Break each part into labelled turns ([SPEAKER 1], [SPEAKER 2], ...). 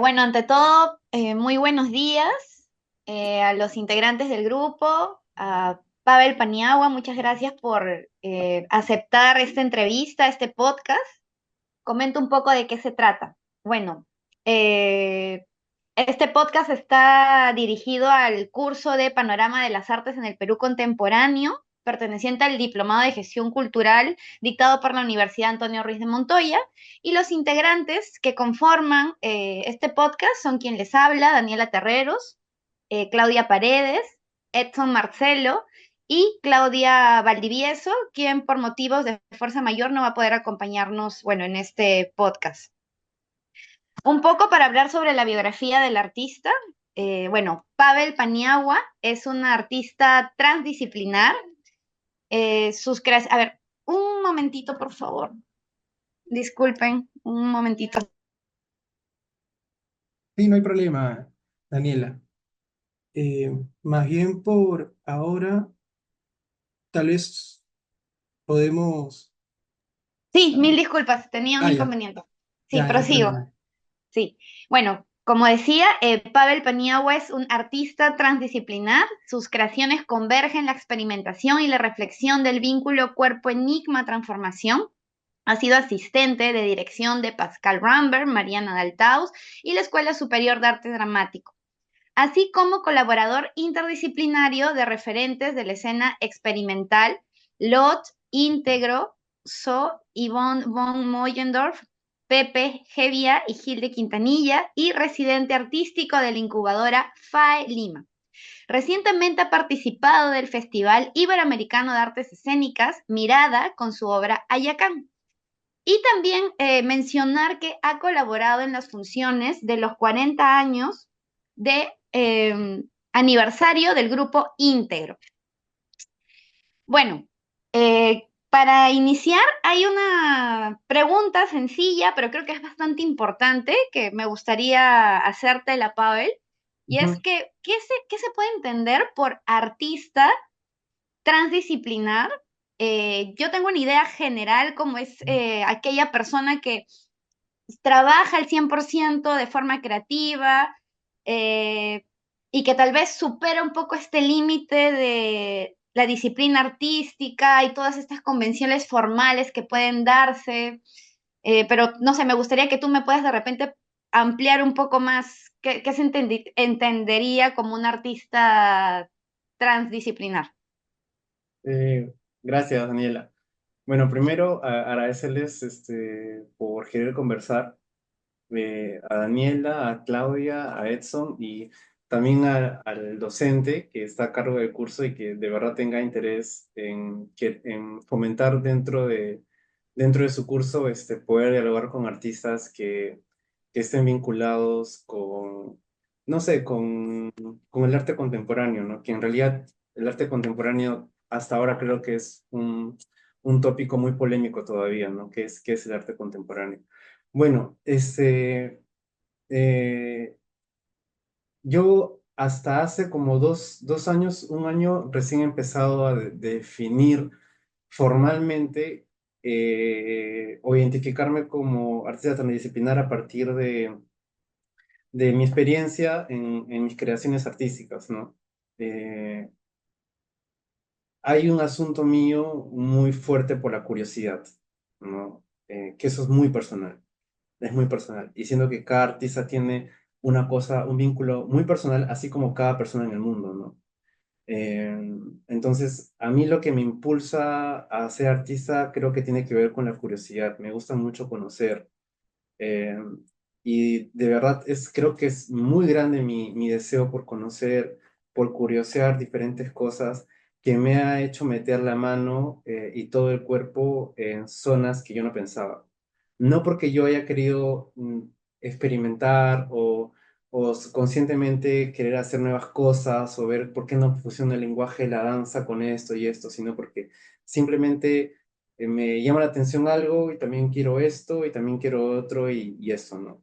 [SPEAKER 1] Bueno, ante todo, muy buenos días a los integrantes del grupo, a Pavel Paniagua, muchas gracias por aceptar esta entrevista, este podcast. Comento un poco de qué se trata. Bueno, eh, este podcast está dirigido al curso de Panorama de las Artes en el Perú Contemporáneo, perteneciente al Diplomado de Gestión Cultural dictado por la Universidad Antonio Ruiz de Montoya. Y los integrantes que conforman este podcast son quien les habla, Daniela Terreros, Claudia Paredes, Edson Marcelo y Claudia Valdivieso, quien por motivos de fuerza mayor no va a poder acompañarnos, bueno, en este podcast. Un poco para hablar sobre la biografía del artista. Bueno, Pavel Paniagua es un artista transdisciplinar. A ver, un momentito, por favor. Disculpen, un momentito.
[SPEAKER 2] Sí, no hay problema, Daniela. Más bien por ahora, tal vez podemos...
[SPEAKER 1] Sí, mil disculpas, tenía un
[SPEAKER 2] Ah, ya,
[SPEAKER 1] inconveniente. Sí,
[SPEAKER 2] ya, no hay
[SPEAKER 1] prosigo.
[SPEAKER 2] problema.
[SPEAKER 1] Sí, bueno, como decía, Pavel Paniagua es un artista transdisciplinar. Sus creaciones convergen la experimentación y la reflexión del vínculo cuerpo-enigma-transformación. Ha sido asistente de dirección de Pascal Rambert, Mariana Daltaus y la Escuela Superior de Arte Dramático, así como colaborador interdisciplinario de referentes de la escena experimental Lot, Íntegro, So, Yvonne von Moyendorf, Pepe Hevia y Gilde Quintanilla, y residente artístico de la incubadora FAE Lima. Recientemente ha participado del Festival Iberoamericano de Artes Escénicas Mirada con su obra Ayacán. Y también mencionar que ha colaborado en las funciones de los 40 años de aniversario del grupo Íntegro. Bueno, para iniciar hay una pregunta sencilla, pero creo que es bastante importante, que me gustaría hacerte la Pavel, y es
[SPEAKER 2] Ujú.
[SPEAKER 1] que, ¿qué se puede entender por artista transdisciplinar? Yo tengo una idea general como es aquella persona que trabaja al 100% de forma creativa, eh, y que tal vez supera un poco este límite de la disciplina artística y todas estas convenciones formales que pueden darse. Pero no sé, me gustaría que tú me puedas de repente ampliar un poco más qué se entendería como un artista transdisciplinar.
[SPEAKER 2] Gracias, Daniela. Bueno, primero agradecerles por querer conversar, a Daniela, a Claudia, a Edson y también al docente que está a cargo del curso y que de verdad tenga interés en fomentar dentro de su curso poder dialogar con artistas que estén vinculados con, no sé, con el arte contemporáneo, ¿no? Que en realidad el arte contemporáneo hasta ahora creo que es un tópico muy polémico todavía, ¿no? Qué es el arte contemporáneo? Bueno, eh, yo hasta hace como dos años, un año, recién he empezado a definir formalmente o identificarme como artista transdisciplinar a partir de mi experiencia en mis creaciones artísticas, ¿no? Eh, Hay un asunto mío muy fuerte por la curiosidad, ¿no? Que eso es muy personal. Y siento que cada artista tiene una cosa, un vínculo muy personal, así como cada persona en el mundo, ¿no? Eh, entonces, a mí lo que me impulsa a ser artista creo que tiene que ver con la curiosidad. Me gusta mucho conocer. eh, y de verdad creo que es muy grande mi deseo por conocer, por curiosear diferentes cosas que me ha hecho meter la mano y todo el cuerpo en zonas que yo no pensaba. No porque yo haya querido experimentar o conscientemente querer hacer nuevas cosas o ver por qué no funciona el lenguaje de la danza con esto y esto, sino porque simplemente me llama la atención algo y también quiero esto y también quiero otro y esto, ¿no?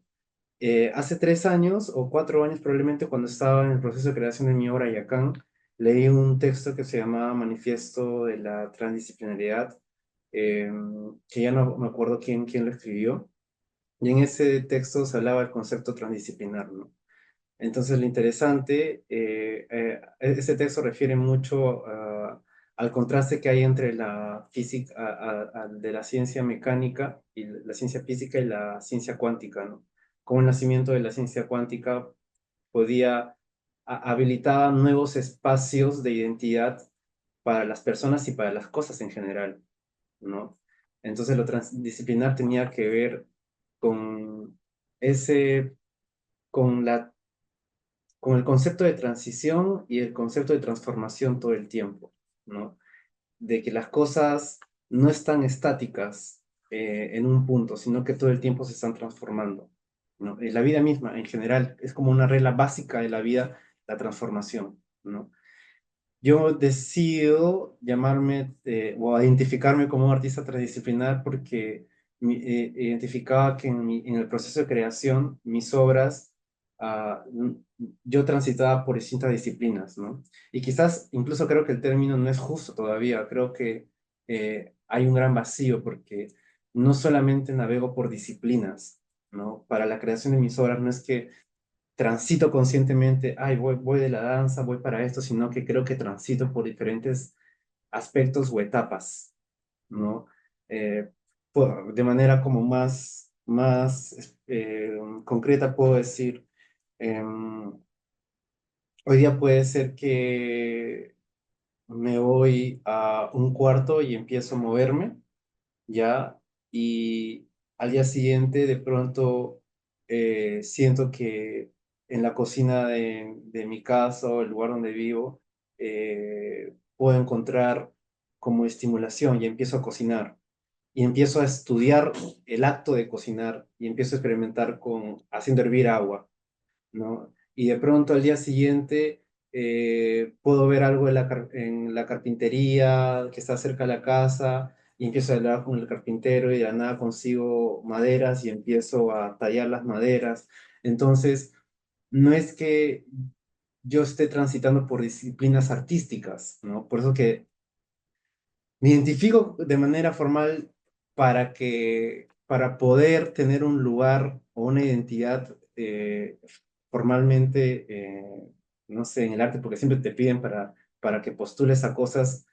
[SPEAKER 2] Hace 3 años o 4 años probablemente cuando estaba en el proceso de creación de mi obra Yacán, leí un texto que se llamaba Manifiesto de la Transdisciplinariedad, que ya no me acuerdo quién lo escribió, y en ese texto se hablaba del concepto transdisciplinar, ¿no? Entonces, lo interesante, ese texto refiere mucho al contraste que hay entre la física, de la ciencia mecánica y la ciencia física y la ciencia cuántica, ¿no? Como el nacimiento de la ciencia cuántica podía habilitar nuevos espacios de identidad para las personas y para las cosas en general, ¿no? Entonces, lo transdisciplinar tenía que ver con ese, con la con el concepto de transición y el concepto de transformación todo el tiempo, ¿no? De que las cosas no están estáticas en un punto, sino que todo el tiempo se están transformando, ¿no? La vida misma, en general, es como una regla básica de la vida, la transformación, ¿no? Yo decido llamarme o identificarme como un artista transdisciplinar porque identificaba que en el proceso de creación, mis obras, yo transitaba por distintas disciplinas, ¿no? Y quizás incluso creo que el término no es justo todavía, creo que hay un gran vacío porque no solamente navego por disciplinas, ¿no? Para la creación de mis obras no es que transito conscientemente, ay, voy de la danza, voy para esto, sino que creo que transito por diferentes aspectos o etapas, ¿no? Eh, de manera como más concreta puedo decir, em, hoy día puede ser que me voy a un cuarto y empiezo a moverme, ¿ya? Y al día siguiente de pronto siento que en la cocina de mi casa o el lugar donde vivo puedo encontrar como estimulación y empiezo a cocinar y empiezo a estudiar el acto de cocinar y empiezo a experimentar con haciendo hervir agua, ¿no? Y de pronto al día siguiente puedo ver algo en la carpintería que está cerca de la casa y empiezo a hablar con el carpintero y de la nada consigo maderas y empiezo a tallar las maderas. Entonces, no es que yo esté transitando por disciplinas artísticas, ¿no? Por eso que me identifico de manera formal para poder tener un lugar o una identidad formalmente, no sé, en el arte, porque siempre te piden para que postules a cosas,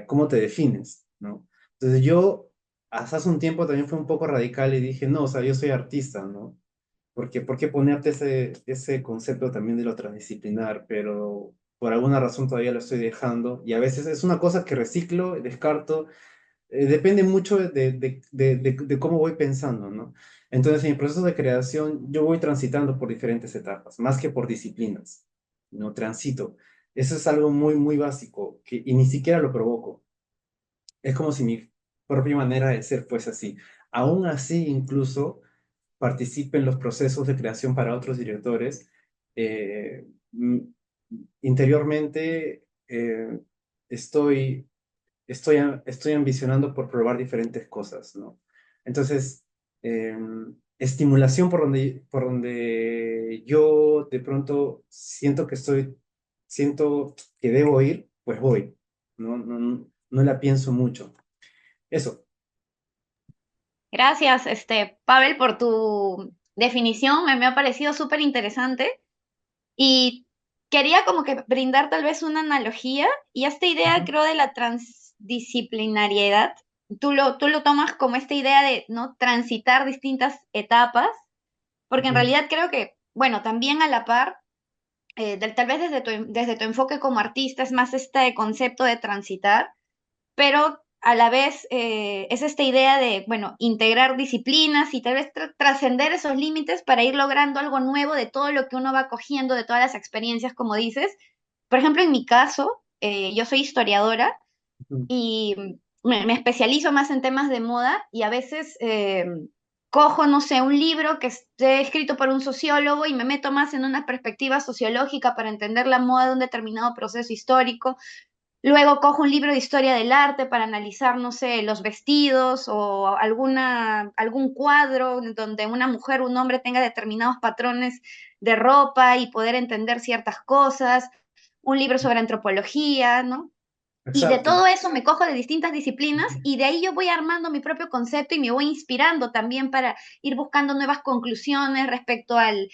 [SPEAKER 2] ¿cómo te defines? ¿No? Entonces yo, hasta hace un tiempo también fui un poco radical y dije, no, o sea, yo soy artista, ¿no? Porque, ¿por qué ponerte ese concepto también de lo transdisciplinar? Pero por alguna razón todavía lo estoy dejando y a veces es una cosa que reciclo, descarto, depende mucho de cómo voy pensando, ¿no? Entonces, en el proceso de creación yo voy transitando por diferentes etapas, más que por disciplinas, ¿no? Transito. Eso es algo muy, muy básico y ni siquiera lo provoco. Es como si mi propia manera de ser fuese así. Aún así, incluso participe en los procesos de creación para otros directores, eh, mm, interiormente estoy, estoy ambicionando por probar diferentes cosas, ¿no? Entonces, estimulación por donde yo de pronto siento que debo ir, pues voy, ¿no? No la pienso mucho. Eso.
[SPEAKER 1] Gracias, Pavel, por tu definición. Me ha parecido súper interesante y quería como que brindar tal vez una analogía y esta idea,
[SPEAKER 2] Ujú,
[SPEAKER 1] creo, de la transdisciplinariedad. Tú lo tomas como esta idea de no transitar distintas etapas, porque en
[SPEAKER 2] ujú,
[SPEAKER 1] realidad creo que, bueno, también a la par, tal vez desde tu enfoque como artista es más este concepto de transitar, pero a la vez es esta idea de, bueno, integrar disciplinas y tal vez trascender esos límites para ir logrando algo nuevo de todo lo que uno va cogiendo, de todas las experiencias, como dices. Por ejemplo, en mi caso, yo soy historiadora
[SPEAKER 2] ujú.
[SPEAKER 1] y me especializo más en temas de moda y a veces cojo, no sé, un libro que esté escrito por un sociólogo y me meto más en una perspectiva sociológica para entender la moda de un determinado proceso histórico. Luego cojo un libro de historia del arte para analizar, no sé, los vestidos o algún cuadro donde una mujer o un hombre tenga determinados patrones de ropa y poder entender ciertas cosas. Un libro sobre antropología, ¿no? Y de
[SPEAKER 2] Exacto.
[SPEAKER 1] todo eso me cojo de distintas disciplinas y de ahí yo voy armando mi propio concepto y me voy inspirando también para ir buscando nuevas conclusiones respecto al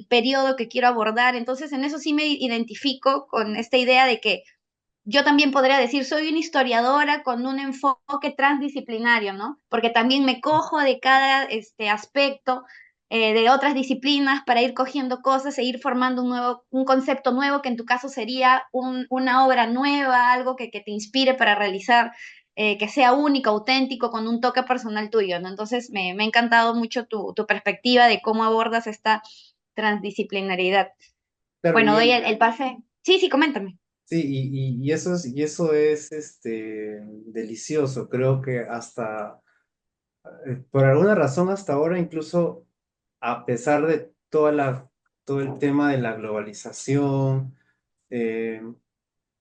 [SPEAKER 1] periodo que quiero abordar. Entonces, en eso sí me identifico con esta idea de que yo también podría decir, soy una historiadora con un enfoque transdisciplinario, ¿no? Porque también me cojo de cada aspecto de otras disciplinas para ir cogiendo cosas e ir formando un concepto nuevo que en tu caso sería una obra nueva, algo que te inspire para realizar, que sea único, auténtico, con un toque personal tuyo, ¿no? Entonces me ha encantado mucho tu perspectiva de cómo abordas esta transdisciplinariedad.
[SPEAKER 2] Claro,
[SPEAKER 1] Bueno, doy el pase. Sí, sí, coméntame.
[SPEAKER 2] sí, y eso es delicioso. Creo que hasta, por alguna razón hasta ahora, incluso a pesar de todo el tema de la globalización, eh,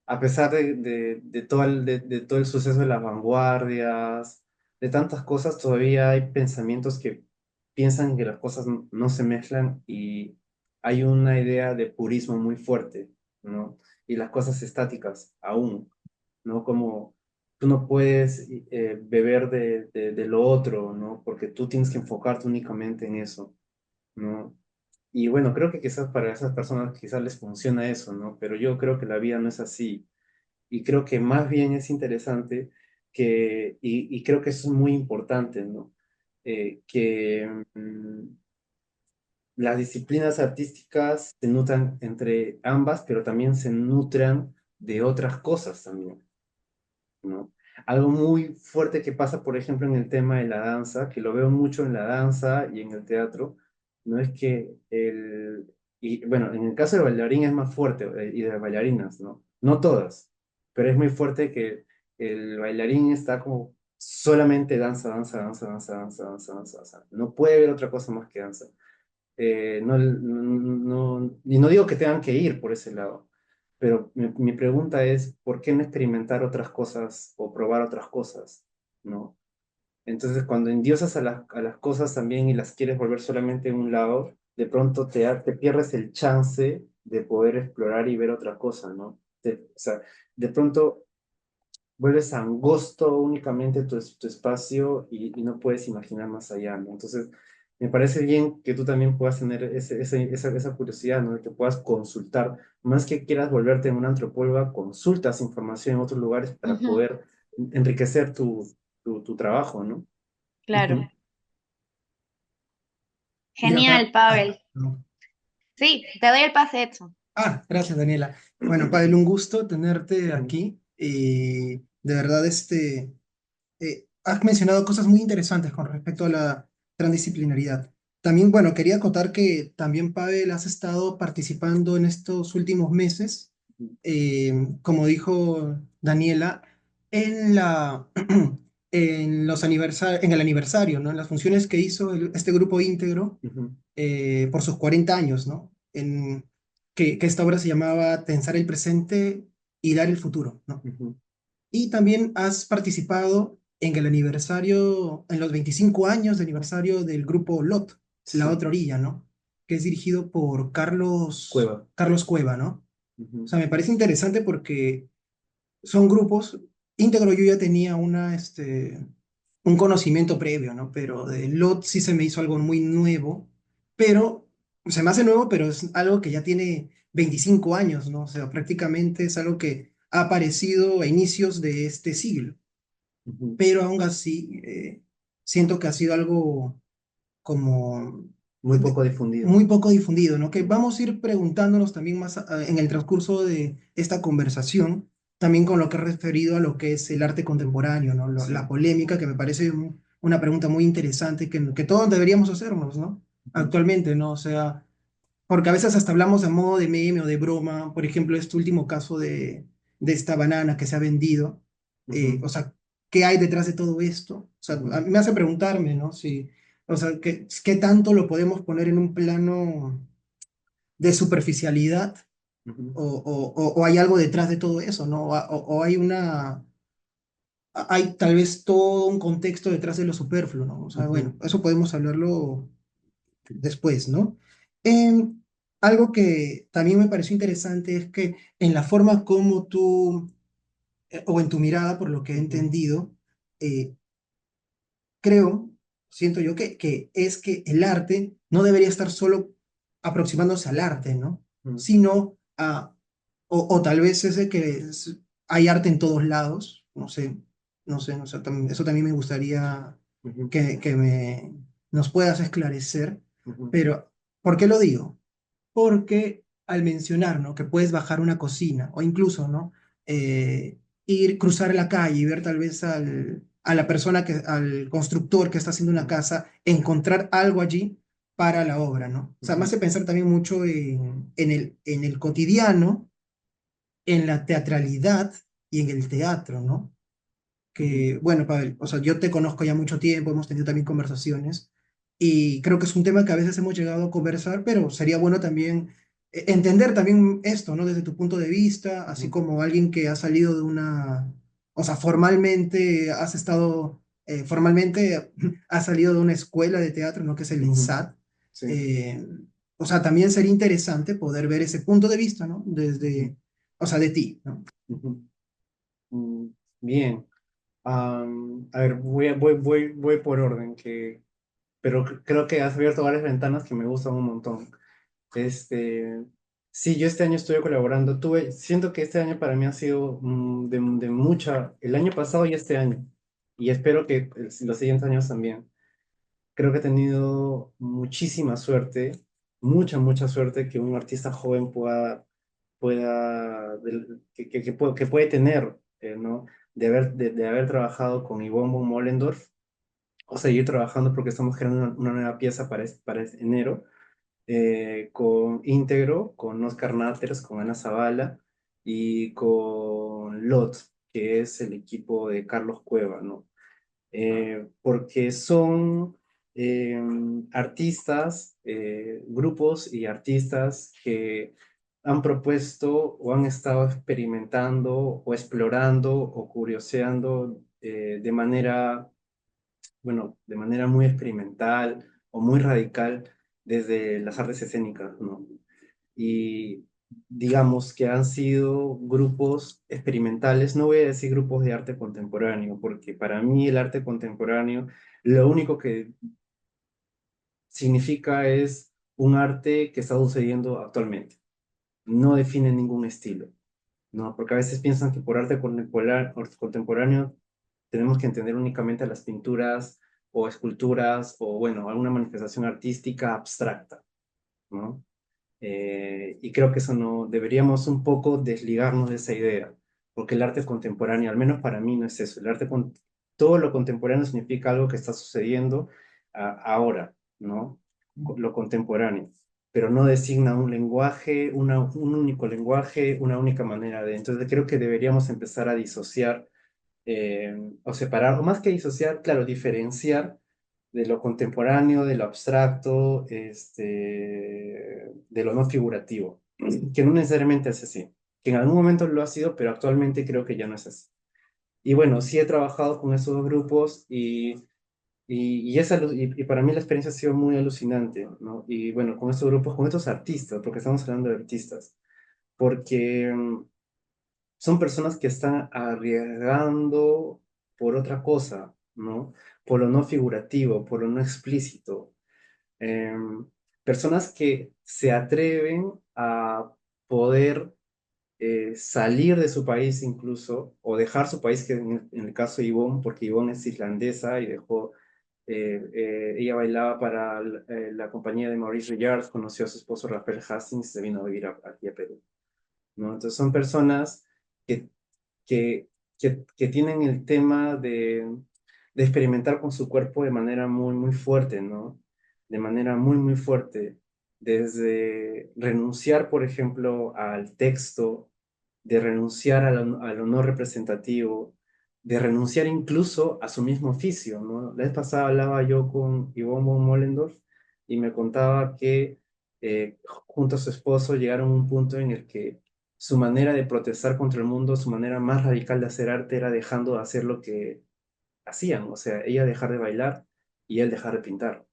[SPEAKER 2] a pesar de todo el suceso de las vanguardias, de tantas cosas, todavía hay pensamientos que piensan que las cosas no se mezclan y hay una idea de purismo muy fuerte, ¿no? Y las cosas estáticas aún, ¿no? Como tú no puedes beber de lo otro, ¿no? Porque tú tienes que enfocarte únicamente en eso, ¿no? Y bueno, creo que quizás para esas personas quizás les funciona eso, ¿no? Pero yo creo que la vida no es así. Y creo que más bien es interesante y creo que eso es muy importante, ¿no? Que las disciplinas artísticas se nutran entre ambas, pero también se nutran de otras cosas también, ¿no? Algo muy fuerte que pasa, por ejemplo, en el tema de la danza, que lo veo mucho en la danza y en el teatro, no es que y bueno, en el caso de bailarín es más fuerte, y de bailarinas, ¿no? No todas, pero es muy fuerte que el bailarín está como solamente danza, danza, danza, danza, danza, danza, danza, danza. No puede ver otra cosa más que danza. Y no digo que tengan que ir por ese lado, pero mi pregunta es, ¿por qué no experimentar otras cosas o probar otras cosas? ¿No? Entonces, cuando endiosas a las cosas también y las quieres volver solamente en un lado, de pronto te pierdes el chance de poder explorar y ver otra cosa, ¿no? O sea, de pronto vuelves angosto únicamente tu espacio y no puedes imaginar más allá, ¿no? Entonces, me parece bien que tú también puedas tener esa curiosidad, ¿no? De que puedas consultar, más que quieras volverte en una antropóloga, consultas información en otros lugares para
[SPEAKER 1] Ujú,
[SPEAKER 2] poder enriquecer tu trabajo, ¿no?
[SPEAKER 1] claro.
[SPEAKER 2] Ujú.
[SPEAKER 3] Mira,
[SPEAKER 1] Genial, Pavel.
[SPEAKER 3] no.
[SPEAKER 1] Sí, te doy el pase, Edson.
[SPEAKER 3] Gracias, Daniela. Bueno, Pavel, un gusto tenerte
[SPEAKER 2] Ujú.
[SPEAKER 3] aquí. De verdad, has mencionado cosas muy interesantes con respecto a la transdisciplinaridad. También, bueno, quería acotar que también, Pavel, has estado participando en estos últimos meses, como dijo Daniela, en en el aniversario, ¿no? En las funciones que hizo este grupo íntegro
[SPEAKER 2] Ujú.
[SPEAKER 3] por sus 40 años, ¿no? Que esta obra se llamaba Tensar el presente y dar el futuro, ¿no?
[SPEAKER 2] Ujú.
[SPEAKER 3] Y también has participado en el aniversario, en los 25 años de aniversario del grupo LOT, La
[SPEAKER 2] Sí,
[SPEAKER 3] Otra Orilla, ¿no? Que es dirigido por
[SPEAKER 2] Cueva.
[SPEAKER 3] Carlos Cueva, ¿no? O
[SPEAKER 2] Ujú.
[SPEAKER 3] sea, me parece interesante porque son grupos, íntegro yo ya tenía un conocimiento previo, ¿no? Pero de LOT sí se me hizo algo muy nuevo, pero se me hace nuevo, pero es algo que ya tiene 25 años, ¿no? O sea, prácticamente es algo que ha aparecido a inicios de este siglo,
[SPEAKER 2] Ujú.
[SPEAKER 3] pero aún así siento que ha sido algo como
[SPEAKER 2] Muy poco difundido.
[SPEAKER 3] muy poco difundido, ¿no? Que vamos a ir preguntándonos también más en el transcurso de esta conversación, también con lo que es referido a lo que es el arte contemporáneo, ¿no? La
[SPEAKER 2] Sí.
[SPEAKER 3] polémica, que me parece una pregunta muy interesante que todos deberíamos hacernos, ¿no?
[SPEAKER 2] Ujú.
[SPEAKER 3] Actualmente, ¿no? O sea, porque a veces hasta hablamos a modo de meme o de broma, por ejemplo, este último caso de esta banana que se ha vendido,
[SPEAKER 2] Ujú.
[SPEAKER 3] o sea, ¿qué hay detrás de todo esto? O sea, a
[SPEAKER 2] Ujú.
[SPEAKER 3] mí me hace preguntarme, ¿no? Si, o sea, ¿qué tanto lo podemos poner en un plano de superficialidad
[SPEAKER 2] Ujú.
[SPEAKER 3] o hay algo detrás de todo eso, ¿no? O hay hay tal vez todo un contexto detrás de lo superfluo, ¿no? O sea,
[SPEAKER 2] Ujú.
[SPEAKER 3] bueno, eso podemos hablarlo después, ¿no? Em, Algo que también me pareció interesante es que en la forma como tú o en tu mirada, por lo que he
[SPEAKER 2] Ujú,
[SPEAKER 3] entendido, eh, creo, siento yo que es que el arte no debería estar solo aproximándose al arte, ¿no?
[SPEAKER 2] ujú,
[SPEAKER 3] Sino o tal vez ese hay arte en todos lados, no sé, eso también me gustaría
[SPEAKER 2] ujú,
[SPEAKER 3] que nos puedas esclarecer,
[SPEAKER 2] ujú,
[SPEAKER 3] pero ¿por qué lo digo? Porque al mencionar, ¿no? Que puedes bajar una cocina o incluso, ¿no? Ir, cruzar la calle y ver tal vez a la persona al constructor que está haciendo una
[SPEAKER 2] ujú,
[SPEAKER 3] casa, encontrar algo allí para la obra, ¿no? O sea, me
[SPEAKER 2] ujú,
[SPEAKER 3] hace pensar también mucho en el cotidiano, en la teatralidad y en el teatro, ¿no?
[SPEAKER 2] ujú,
[SPEAKER 3] Que, bueno, Pavel, o sea, yo te conozco ya mucho tiempo, hemos tenido también conversaciones y creo que es un tema que a veces hemos llegado a conversar, pero sería bueno también entender también esto, ¿no? Desde tu punto de vista, así
[SPEAKER 2] ujú,
[SPEAKER 3] como alguien que ha salido de o sea, formalmente has estado, formalmente has salido de una escuela de teatro, ¿no? Que es el
[SPEAKER 2] ujú.
[SPEAKER 3] INSAT.
[SPEAKER 2] Sí.
[SPEAKER 3] Eh, o sea, también sería interesante poder ver ese punto de vista, ¿no?
[SPEAKER 2] Ujú,
[SPEAKER 3] Desde, o sea, de ti, ¿no?
[SPEAKER 2] ujú. Mm, Bien. A ver, voy por orden, pero creo que has abierto varias ventanas que me gustan un montón. Este, sí, yo este año estuve colaborando. Siento que este año para mí ha sido de mucha, el año pasado y este año, y espero que los siguientes años también. Creo que he tenido muchísima suerte, mucha suerte que un artista joven que puede tener, ¿no? De haber trabajado con Yvonne von Mollendorf, o seguir trabajando porque estamos creando una nueva pieza para enero, con Íntegro, con Oscar Naters, con Ana Zavala y con LOT, que es el equipo de Carlos Cueva, ¿no? Porque son eh, artistas, grupos y artistas que han propuesto o han estado experimentando o explorando o curioseando de manera muy experimental o muy radical desde las artes escénicas, ¿no? Y digamos que han sido grupos experimentales, no voy a decir grupos de arte contemporáneo, porque para mí el arte contemporáneo lo único que significa es un arte que está sucediendo actualmente, no define ningún estilo, ¿no? Porque a veces piensan que por contemporáneo tenemos que entender únicamente las pinturas o esculturas o, bueno, alguna manifestación artística abstracta, ¿no? Y creo que eso no, deberíamos un poco desligarnos de esa idea, porque el arte contemporáneo, al menos para mí, no es eso. Todo lo contemporáneo significa algo que está sucediendo ahora, ¿no? Lo contemporáneo, pero no designa un lenguaje, un único lenguaje, una única manera de. Entonces creo que deberíamos empezar a disociar o separar, o más que disociar, claro, diferenciar de lo contemporáneo, de lo abstracto, de lo no figurativo, que no necesariamente es así, que en algún momento lo ha sido, pero actualmente creo que ya no es así. Y bueno, sí he trabajado con esos dos grupos y para mí la experiencia ha sido muy alucinante, ¿no? Y bueno, con estos grupos, con estos artistas, porque estamos hablando de artistas, porque son personas que están arriesgando por otra cosa, ¿no? Por lo no figurativo, por lo no explícito. Em, Personas que se atreven a poder salir de su país incluso, o dejar su país, que en el caso de Yvonne, porque Yvonne es islandesa y ella bailaba para la compañía de Maurice Richard, conoció a su esposo Rafael Hastings y se vino a vivir aquí a Perú, ¿no? Entonces son personas que que, que tienen el tema de experimentar con su cuerpo de manera muy fuerte, ¿no? De manera muy fuerte. Desde renunciar, por ejemplo, al texto, de renunciar a lo no representativo, de renunciar incluso a su mismo oficio, ¿no? La vez pasada hablaba yo con Yvonne von Mollendorf y me contaba que junto a su esposo llegaron a un punto en el que su manera de protestar contra el mundo, su manera más radical de hacer arte era dejando de hacer lo que hacían, o sea, ella dejar de bailar y él dejar de pintar,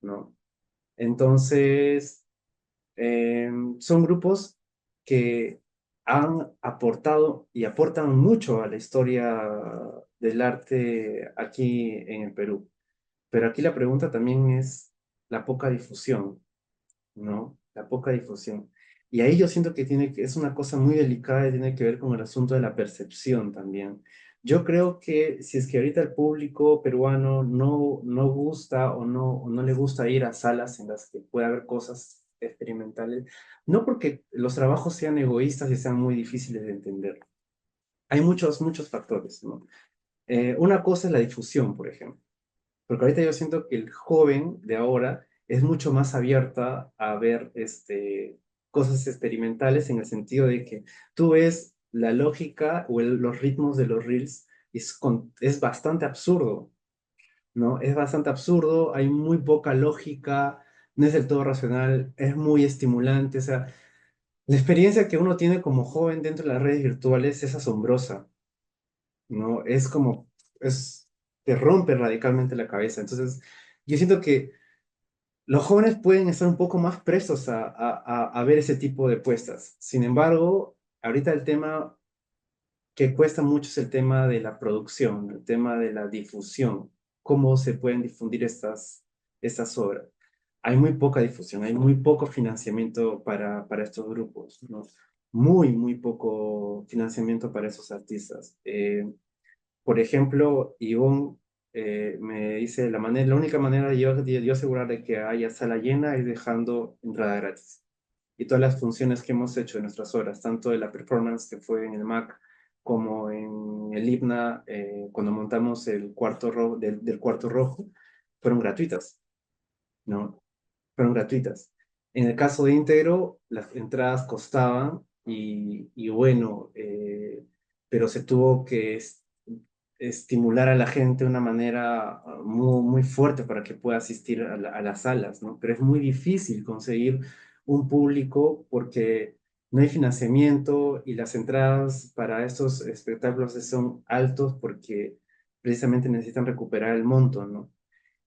[SPEAKER 2] ¿no? Entonces, son grupos que han aportado y aportan mucho a la historia del arte aquí en el Perú. Pero aquí la pregunta también es la poca difusión, ¿no? La poca difusión. Y ahí yo siento que es una cosa muy delicada y tiene que ver con el asunto de la percepción también. Yo creo que si es que ahorita el público peruano no gusta o no le gusta ir a salas en las que pueda haber cosas experimentales, no porque los trabajos sean egoístas y sean muy difíciles de entender. Hay muchos factores, ¿no? Una cosa es la difusión, por ejemplo. Porque ahorita yo siento que el joven de ahora es mucho más abierta a ver cosas experimentales en el sentido de que tú ves la lógica o los ritmos de los reels y es bastante absurdo, ¿no? Es bastante absurdo, hay muy poca lógica, no es del todo racional, es muy estimulante, o sea, la experiencia que uno tiene como joven dentro de las redes virtuales es asombrosa, ¿no? Es como, te rompe radicalmente la cabeza. Entonces, yo siento que los jóvenes pueden estar un poco más prestos a ver ese tipo de puestas. Sin embargo, ahorita el tema que cuesta mucho es el tema de la producción, el tema de la difusión, cómo se pueden difundir estas obras. Hay muy poca difusión, hay muy poco financiamiento para estos grupos, ¿no? Muy poco financiamiento para esos artistas. Por ejemplo, Ivonne me dice, la única manera de yo asegurar de que haya sala llena es dejando entrada gratis. Y todas las funciones que hemos hecho en nuestras horas, tanto de la performance que fue en el MAC como en el IPNA, cuando montamos el del cuarto rojo, fueron gratuitas, ¿no? Fueron gratuitas. En el caso de Íntegro, las entradas costaban y bueno, pero se tuvo que estimular a la gente de una manera muy fuerte para que pueda asistir a las salas, ¿no? Pero es muy difícil conseguir un público porque no hay financiamiento y las entradas para estos espectáculos son altos porque precisamente necesitan recuperar el monto, ¿no?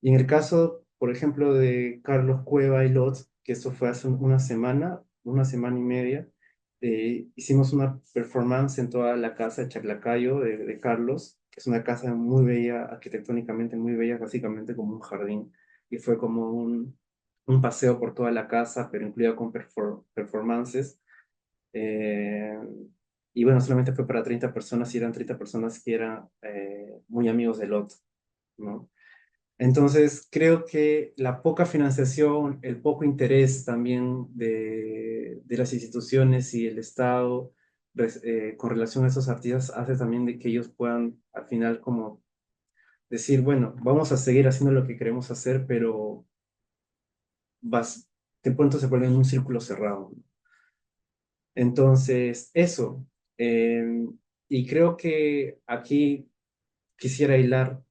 [SPEAKER 2] Y en el caso, por ejemplo, de Carlos Cueva y Lot, que esto fue hace una semana y media, hicimos una performance en toda la casa de Chaclacayo de Carlos, que es una casa muy bella, arquitectónicamente muy bella, básicamente como un jardín. Y fue como un paseo por toda la casa, pero incluido con performances. Eh, y bueno, solamente fue para 30 personas y eran 30 personas que eran muy amigos de Lot, ¿no? Entonces, creo que la poca financiación, el poco interés también de las instituciones y el Estado con relación a esos artistas hace también de que ellos puedan al final como decir, bueno, vamos a seguir haciendo lo que queremos hacer, pero vas, de pronto se vuelve en un círculo cerrado. Entonces, eso. eh, y creo que aquí quisiera hilar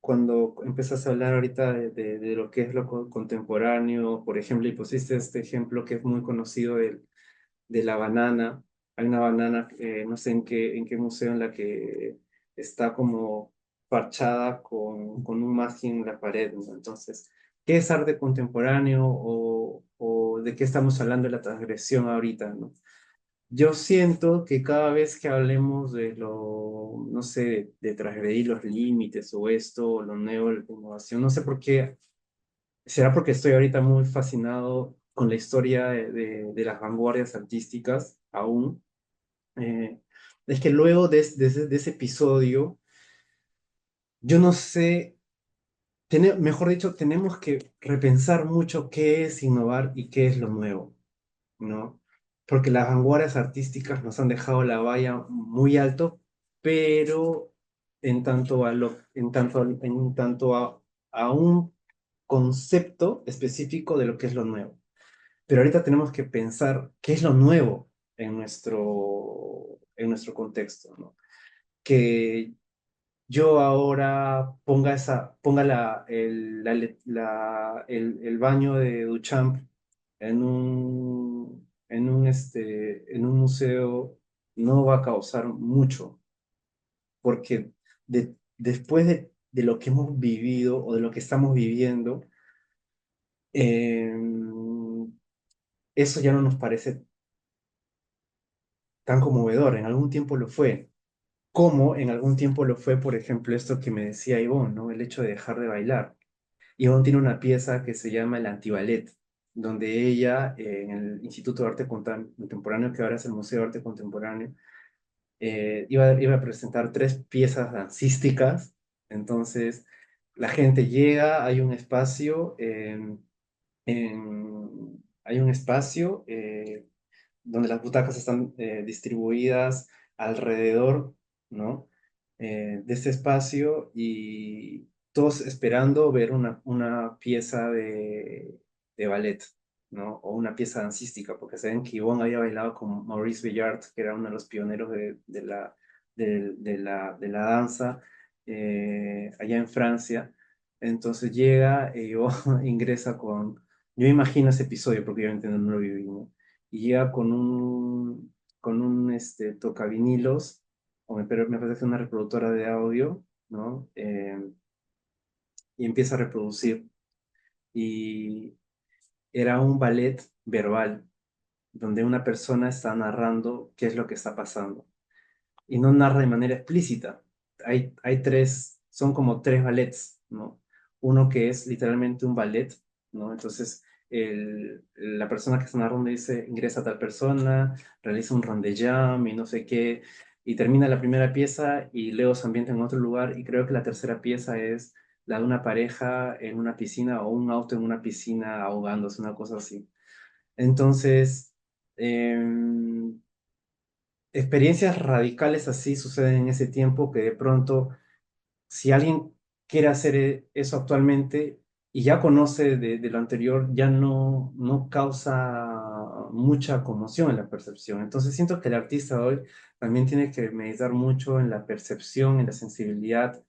[SPEAKER 2] cuando empiezas a hablar ahorita de lo que es lo contemporáneo, por ejemplo, y pusiste este ejemplo que es muy conocido de la banana. Hay una banana, no sé en qué museo, en la que está como parchada con un margen en la pared, ¿no? Entonces, ¿qué es arte contemporáneo o de qué estamos hablando de la transgresión ahorita, ¿no? Yo siento que cada vez que hablemos de lo, no sé, de transgredir los límites o esto, o lo nuevo, la innovación, no sé por qué, será porque estoy ahorita muy fascinado con la historia de las vanguardias artísticas aún. Eh, es que luego de ese episodio, yo no sé, mejor dicho, tenemos que repensar mucho qué es innovar y qué es lo nuevo, ¿no? Porque las vanguardias artísticas nos han dejado la valla muy alto, pero en tanto a un concepto específico de lo que es lo nuevo. Pero ahorita tenemos que pensar qué es lo nuevo en nuestro contexto, ¿no? Que yo ahora ponga el baño de Duchamp en un museo no va a causar mucho, porque después de lo que hemos vivido o de lo que estamos viviendo, eh, eso ya no nos parece tan conmovedor. En algún tiempo lo fue. Como en algún tiempo lo fue, por ejemplo, esto que me decía Ivonne, ¿no? El hecho de dejar de bailar. Ivonne tiene una pieza que se llama El Antiballet, donde ella, en el Instituto de Arte Contemporáneo, que ahora es el Museo de Arte Contemporáneo, iba a presentar tres piezas dancísticas. Entonces, la gente llega, hay un espacio, hay un espacio donde las butacas están distribuidas alrededor, ¿no? De este espacio y todos esperando ver una pieza de ballet, ¿no? O una pieza dancística, porque saben que Yvonne había bailado con Maurice Béjart, que era uno de los pioneros de la danza allá en Francia. Entonces llega y Yvonne ingresa con... Yo imagino ese episodio, porque obviamente no lo viví, ¿no? Y llega con un tocavinilos, me parece que una reproductora de audio, ¿no? Y empieza a reproducir. Y era un ballet verbal, donde una persona está narrando qué es lo que está pasando. Y no narra de manera explícita. Hay tres, son como tres ballets, ¿no? Uno que es literalmente un ballet, ¿no? Entonces, la persona que está narrando dice, ingresa tal persona, realiza un rondejam y no sé qué, y termina la primera pieza y luego se ambienta en otro lugar, y creo que la tercera pieza es la de una pareja en una piscina o un auto en una piscina ahogándose, una cosa así. Entonces, experiencias radicales así suceden en ese tiempo que de pronto, si alguien quiere hacer eso actualmente y ya conoce de lo anterior, ya no causa mucha conmoción en la percepción. Entonces siento que el artista hoy también tiene que meditar mucho en la percepción, en la sensibilidad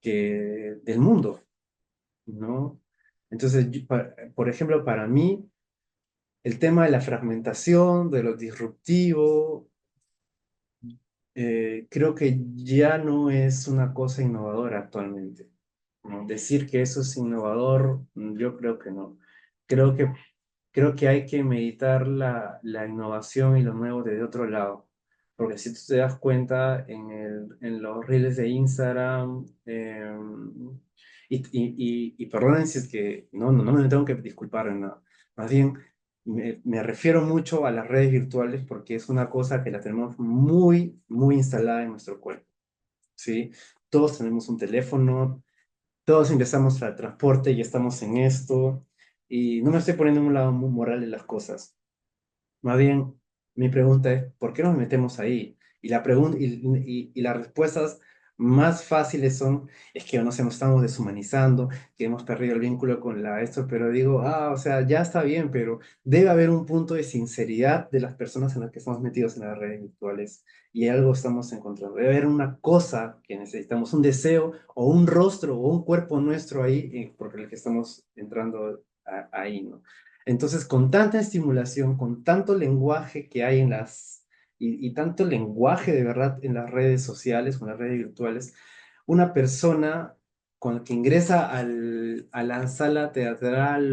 [SPEAKER 2] del mundo, ¿no? Entonces, por ejemplo, para mí, el tema de la fragmentación, de lo disruptivo, creo que ya no es una cosa innovadora actualmente, ¿no? Decir que eso es innovador, yo creo que no. Creo que, creo que hay que meditar la innovación y lo nuevo desde otro lado. Porque si tú te das cuenta en los reels de Instagram, y perdonen si es que no me tengo que disculpar en nada. Más bien, me refiero mucho a las redes virtuales porque es una cosa que la tenemos muy, muy instalada en nuestro cuerpo, ¿sí? Todos tenemos un teléfono, todos ingresamos al transporte y estamos en esto, y no me estoy poniendo en un lado muy moral de las cosas. Más bien, mi pregunta es, ¿por qué nos metemos ahí? Y la pregunta y las respuestas más fáciles son, es que nos estamos deshumanizando, que hemos perdido el vínculo con esto, pero digo, o sea, ya está bien, pero debe haber un punto de sinceridad de las personas en las que estamos metidos en las redes virtuales y algo estamos encontrando. Debe haber una cosa que necesitamos, un deseo o un rostro o un cuerpo nuestro ahí, porque el que estamos entrando ahí, ¿no? Entonces, con tanta estimulación, con tanto lenguaje que hay y tanto lenguaje de verdad en las redes sociales, con las redes virtuales, una persona con que ingresa a la sala teatral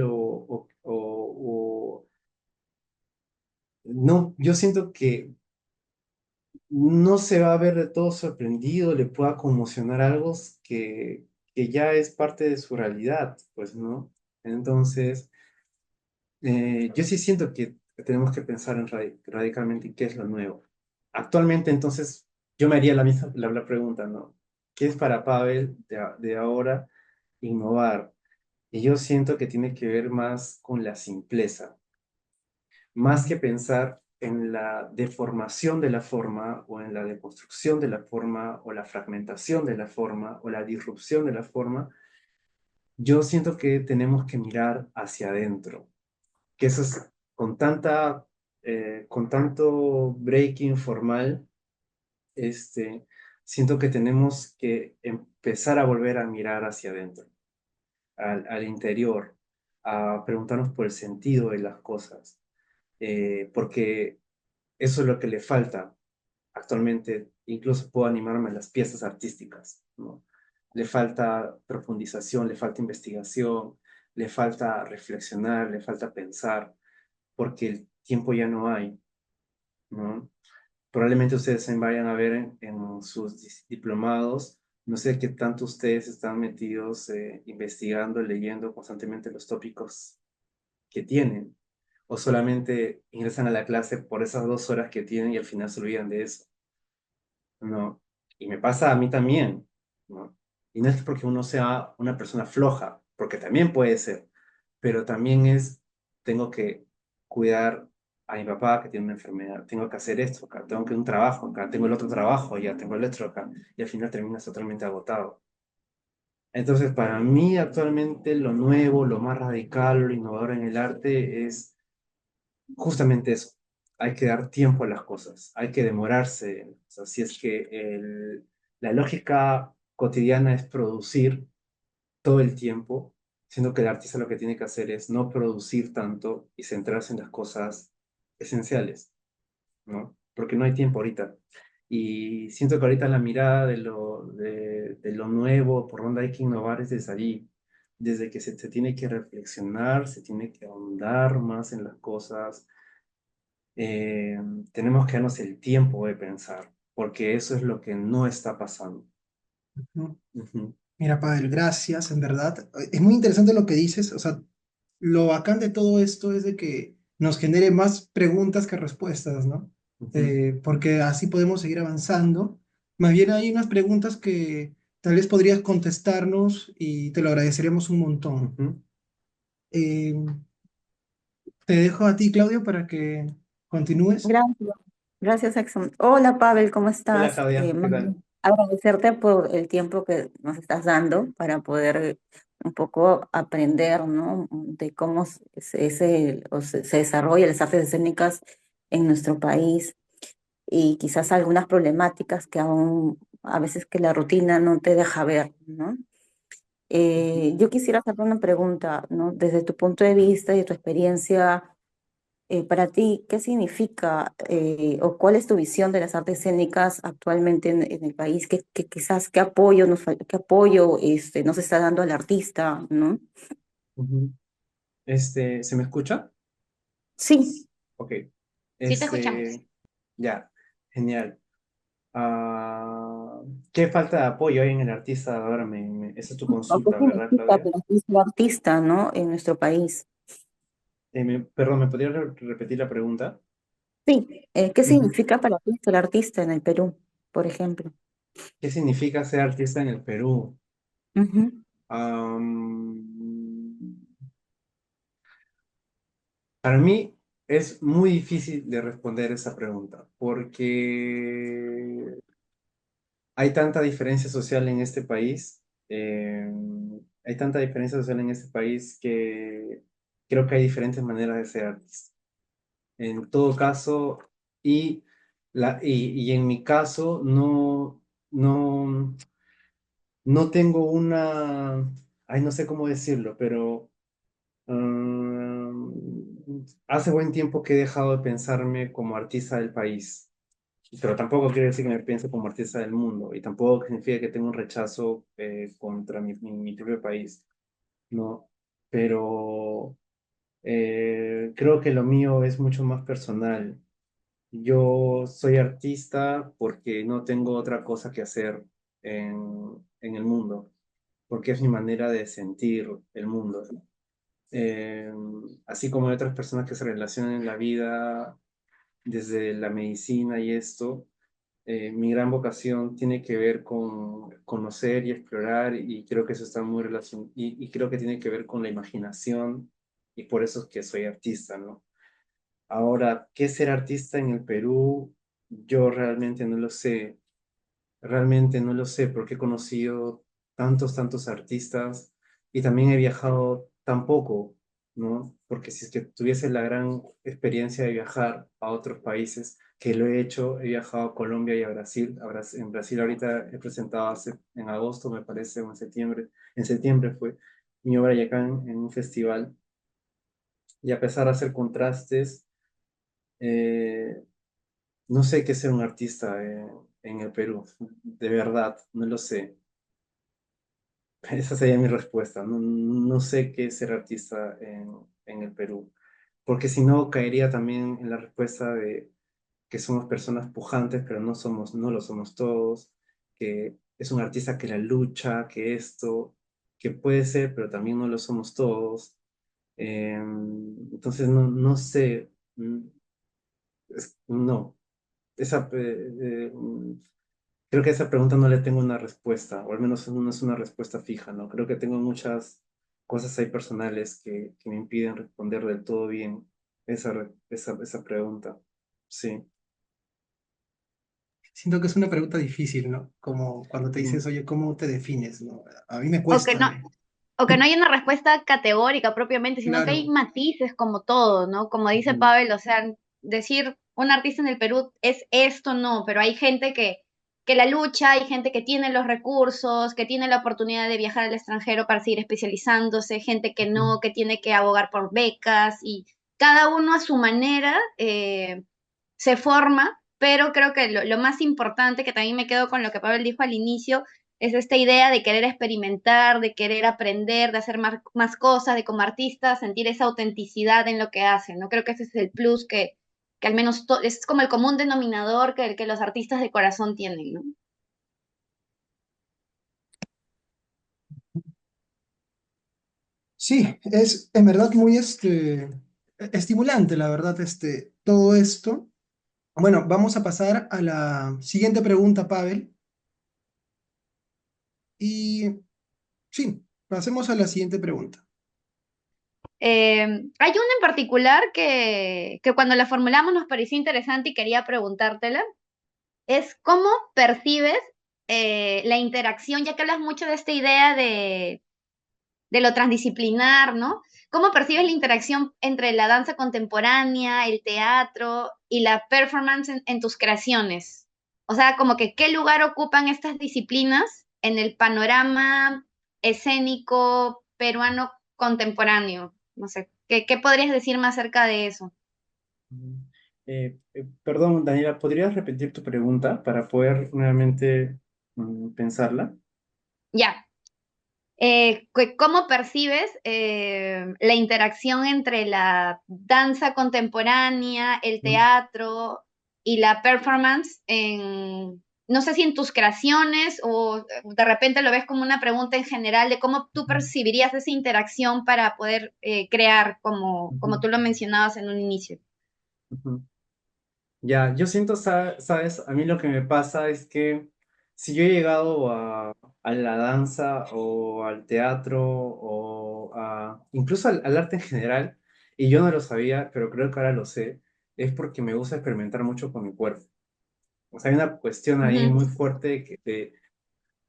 [SPEAKER 2] no, yo siento que no se va a ver de todo sorprendido, le pueda conmocionar algo que ya es parte de su realidad, pues, ¿no? Entonces, yo sí siento que tenemos que pensar radicalmente en qué es lo nuevo. Actualmente, entonces, yo me haría la misma la pregunta, ¿no? ¿Qué es para Pavel de ahora innovar? Y yo siento que tiene que ver más con la simpleza, más que pensar en la deformación de la forma o en la deconstrucción de la forma o la fragmentación de la forma o la disrupción de la forma. Yo siento que tenemos que mirar hacia adentro, que eso es con tanto breaking formal, este, siento que tenemos que empezar a volver a mirar hacia adentro, al interior, a preguntarnos por el sentido de las cosas, porque eso es lo que le falta actualmente. Incluso puedo animarme a las piezas artísticas, ¿no? Le falta profundización, le falta investigación, le falta reflexionar, le falta pensar porque el tiempo ya no hay, ¿no? probablemente ustedes se vayan a ver en sus diplomados. No sé qué tanto ustedes están metidos investigando, leyendo constantemente los tópicos que tienen, o solamente ingresan a la clase por esas 2 horas que tienen y al final se olvidan de eso, ¿no? Y me pasa a mí también, ¿no? Y no es porque uno sea una persona floja, porque también puede ser, pero también tengo que cuidar a mi papá que tiene una enfermedad, tengo que hacer esto acá, tengo que un trabajo acá, tengo el otro trabajo ya, tengo el otro acá, y al final terminas totalmente agotado. Entonces, para mí actualmente lo nuevo, lo más radical, lo innovador en el arte es justamente eso. Hay que dar tiempo a las cosas, hay que demorarse. O sea, si es que la lógica cotidiana es producir todo el tiempo, siendo que el artista lo que tiene que hacer es no producir tanto y centrarse en las cosas esenciales, ¿no? Porque no hay tiempo ahorita. Y siento que ahorita la mirada de lo nuevo, por donde hay que innovar, es desde allí, desde que se tiene que reflexionar, se tiene que ahondar más en las cosas, eh, tenemos que darnos el tiempo de pensar, porque eso es lo que no está pasando.
[SPEAKER 3] ¿no?
[SPEAKER 2] Ujú,
[SPEAKER 3] Mira, Pavel, gracias, en verdad. Es muy interesante lo que dices. O sea, lo bacán de todo esto es de que nos genere más preguntas que respuestas, ¿no?
[SPEAKER 2] ujú,
[SPEAKER 3] Porque así podemos seguir avanzando. Más bien hay unas preguntas que tal vez podrías contestarnos y te lo agradeceremos un montón.
[SPEAKER 2] ujú.
[SPEAKER 3] Eh, Te dejo a ti, Claudio, para que continúes.
[SPEAKER 4] Gracias, gracias, Exxon. Hola, Pavel, ¿cómo
[SPEAKER 2] Hola,
[SPEAKER 4] estás?
[SPEAKER 2] Claudia, ¿qué
[SPEAKER 4] Más
[SPEAKER 2] tal?
[SPEAKER 4] bien, agradecerte por el tiempo que nos estás dando para poder un poco aprender, ¿no? De cómo se desarrolla las artes escénicas en nuestro país y quizás algunas problemáticas que aún a veces que la rutina no te deja ver, ¿no? Yo quisiera hacerte una pregunta, ¿no? Desde tu punto de vista y de tu experiencia para ti, ¿qué significa o cuál es tu visión de las artes escénicas actualmente en el país? Quizás qué apoyo qué apoyo no se está dando al artista, ¿no?
[SPEAKER 2] Ujú. ¿Se me escucha?
[SPEAKER 4] Sí,
[SPEAKER 2] Ok.
[SPEAKER 1] Sí te escuchamos.
[SPEAKER 2] Este, ya, genial. Ah, ¿qué falta de apoyo hay en el artista? Ahora esa es tu
[SPEAKER 4] o qué
[SPEAKER 2] consulta, ¿verdad,
[SPEAKER 4] significa
[SPEAKER 2] Claudia?
[SPEAKER 4] para ti ser artista, ¿no? En nuestro país.
[SPEAKER 2] Perdón, ¿me podría repetir la pregunta?
[SPEAKER 4] Sí, ¿qué
[SPEAKER 2] Ujú.
[SPEAKER 4] significa para ti ser artista en el Perú, por ejemplo?
[SPEAKER 2] ¿Qué significa ser artista en el Perú?
[SPEAKER 4] Ujú.
[SPEAKER 2] Am, Para mí es muy difícil de responder esa pregunta porque hay tanta diferencia social en este país, hay tanta diferencia social en este país que creo que hay diferentes maneras de ser artista. En todo caso, y en mi caso no, no tengo ay, no sé cómo decirlo, pero hace buen tiempo que he dejado de pensarme como artista del país, pero tampoco quiere decir que me piense como artista del mundo y tampoco significa que tenga un rechazo contra mi propio país, ¿no? Pero creo que lo mío es mucho más personal. Yo soy artista porque no tengo otra cosa que hacer en el mundo, porque es mi manera de sentir el mundo. Eh, Así como hay otras personas que se relacionan en la vida desde la medicina y esto, mi gran vocación tiene que ver con conocer y explorar y creo que eso está muy relacionado y creo que tiene que ver con la imaginación y por eso es que soy artista, ¿no? Ahora, ¿qué es ser artista en el Perú? Yo realmente no lo sé. Realmente no lo sé porque he conocido tantos artistas y también he viajado tan poco, ¿no? Porque si es que tuviese la gran experiencia de viajar a otros países, que lo he hecho, he viajado a Colombia y a Brasil. En Brasil ahorita he presentado en agosto, me parece, o en septiembre fue mi obra y acá en un festival. Y a pesar de hacer contrastes, eh, no sé qué es ser un artista en el Perú, de verdad, no lo sé. Esa sería mi respuesta. No sé qué es ser artista en el Perú, porque si no caería también en la respuesta de que somos personas pujantes, pero no lo somos todos, que es un artista que la lucha, que esto, que puede ser, pero también no lo somos todos. Entonces, no sé, no, esa, creo que a esa pregunta no le tengo una respuesta, o al menos no es una respuesta fija, ¿no? Creo que tengo muchas cosas ahí personales que me impiden responder del todo bien esa pregunta. Sí.
[SPEAKER 3] Siento que es una pregunta difícil, ¿no? Como cuando te
[SPEAKER 2] Mm,
[SPEAKER 3] dices, oye, ¿cómo te defines? ¿No? A mí me
[SPEAKER 1] O que
[SPEAKER 3] cuesta,
[SPEAKER 1] no,
[SPEAKER 3] ¿no?
[SPEAKER 1] o que no hay una respuesta categórica propiamente, sino que hay
[SPEAKER 3] Claro.
[SPEAKER 1] matices como todo, ¿no? Como dice
[SPEAKER 2] ujú,
[SPEAKER 1] Pavel, o sea, decir un artista en el Perú es esto, no, pero hay gente que la lucha, hay gente que tiene los recursos, que tiene la oportunidad de viajar al extranjero para seguir especializándose, gente que
[SPEAKER 3] Ujú.
[SPEAKER 1] no, que tiene que abogar por becas y cada uno a su manera se forma, pero creo que lo más importante, que también me quedo con lo que Pavel dijo al inicio, es esta idea de querer experimentar, de querer aprender, de hacer más cosas, de como artista sentir esa autenticidad en lo que hacen, ¿no? Creo que ese es el plus que al menos es como el común denominador que los artistas de corazón tienen, ¿no?
[SPEAKER 3] Sí, es en verdad muy estimulante, la verdad, todo esto. Bueno, vamos a pasar a la siguiente pregunta, Pavel. Y sí, pasemos a la siguiente pregunta.
[SPEAKER 1] Hay una en particular que cuando la formulamos nos pareció interesante y quería preguntártela. Es cómo percibes la interacción, ya que hablas mucho de esta idea de lo transdisciplinar, ¿no? ¿Cómo percibes la interacción entre la danza contemporánea, el teatro y la performance en tus creaciones? O sea, como que qué lugar ocupan estas disciplinas en el panorama escénico peruano contemporáneo. No sé, ¿qué podrías decirme acerca de eso?
[SPEAKER 2] ujú. Perdón, Daniela, ¿podrías repetir tu pregunta para poder nuevamente pensarla?
[SPEAKER 1] Ya. ¿Cómo percibes la interacción entre la danza contemporánea, el
[SPEAKER 2] Mm,
[SPEAKER 1] teatro y la performance no sé si en tus creaciones o de repente lo ves como una pregunta en general de cómo tú
[SPEAKER 2] ujú,
[SPEAKER 1] percibirías esa interacción para poder crear como
[SPEAKER 2] ujú,
[SPEAKER 1] tú lo mencionabas en un inicio?
[SPEAKER 2] ujú. Ya, yo siento, sabes, a mí lo que me pasa es que si yo he llegado a la danza o al teatro incluso al arte en general, y yo no lo sabía, pero creo que ahora lo sé, es porque me gusta experimentar mucho con mi cuerpo. O sea, hay una cuestión ahí
[SPEAKER 1] Ujú,
[SPEAKER 2] muy fuerte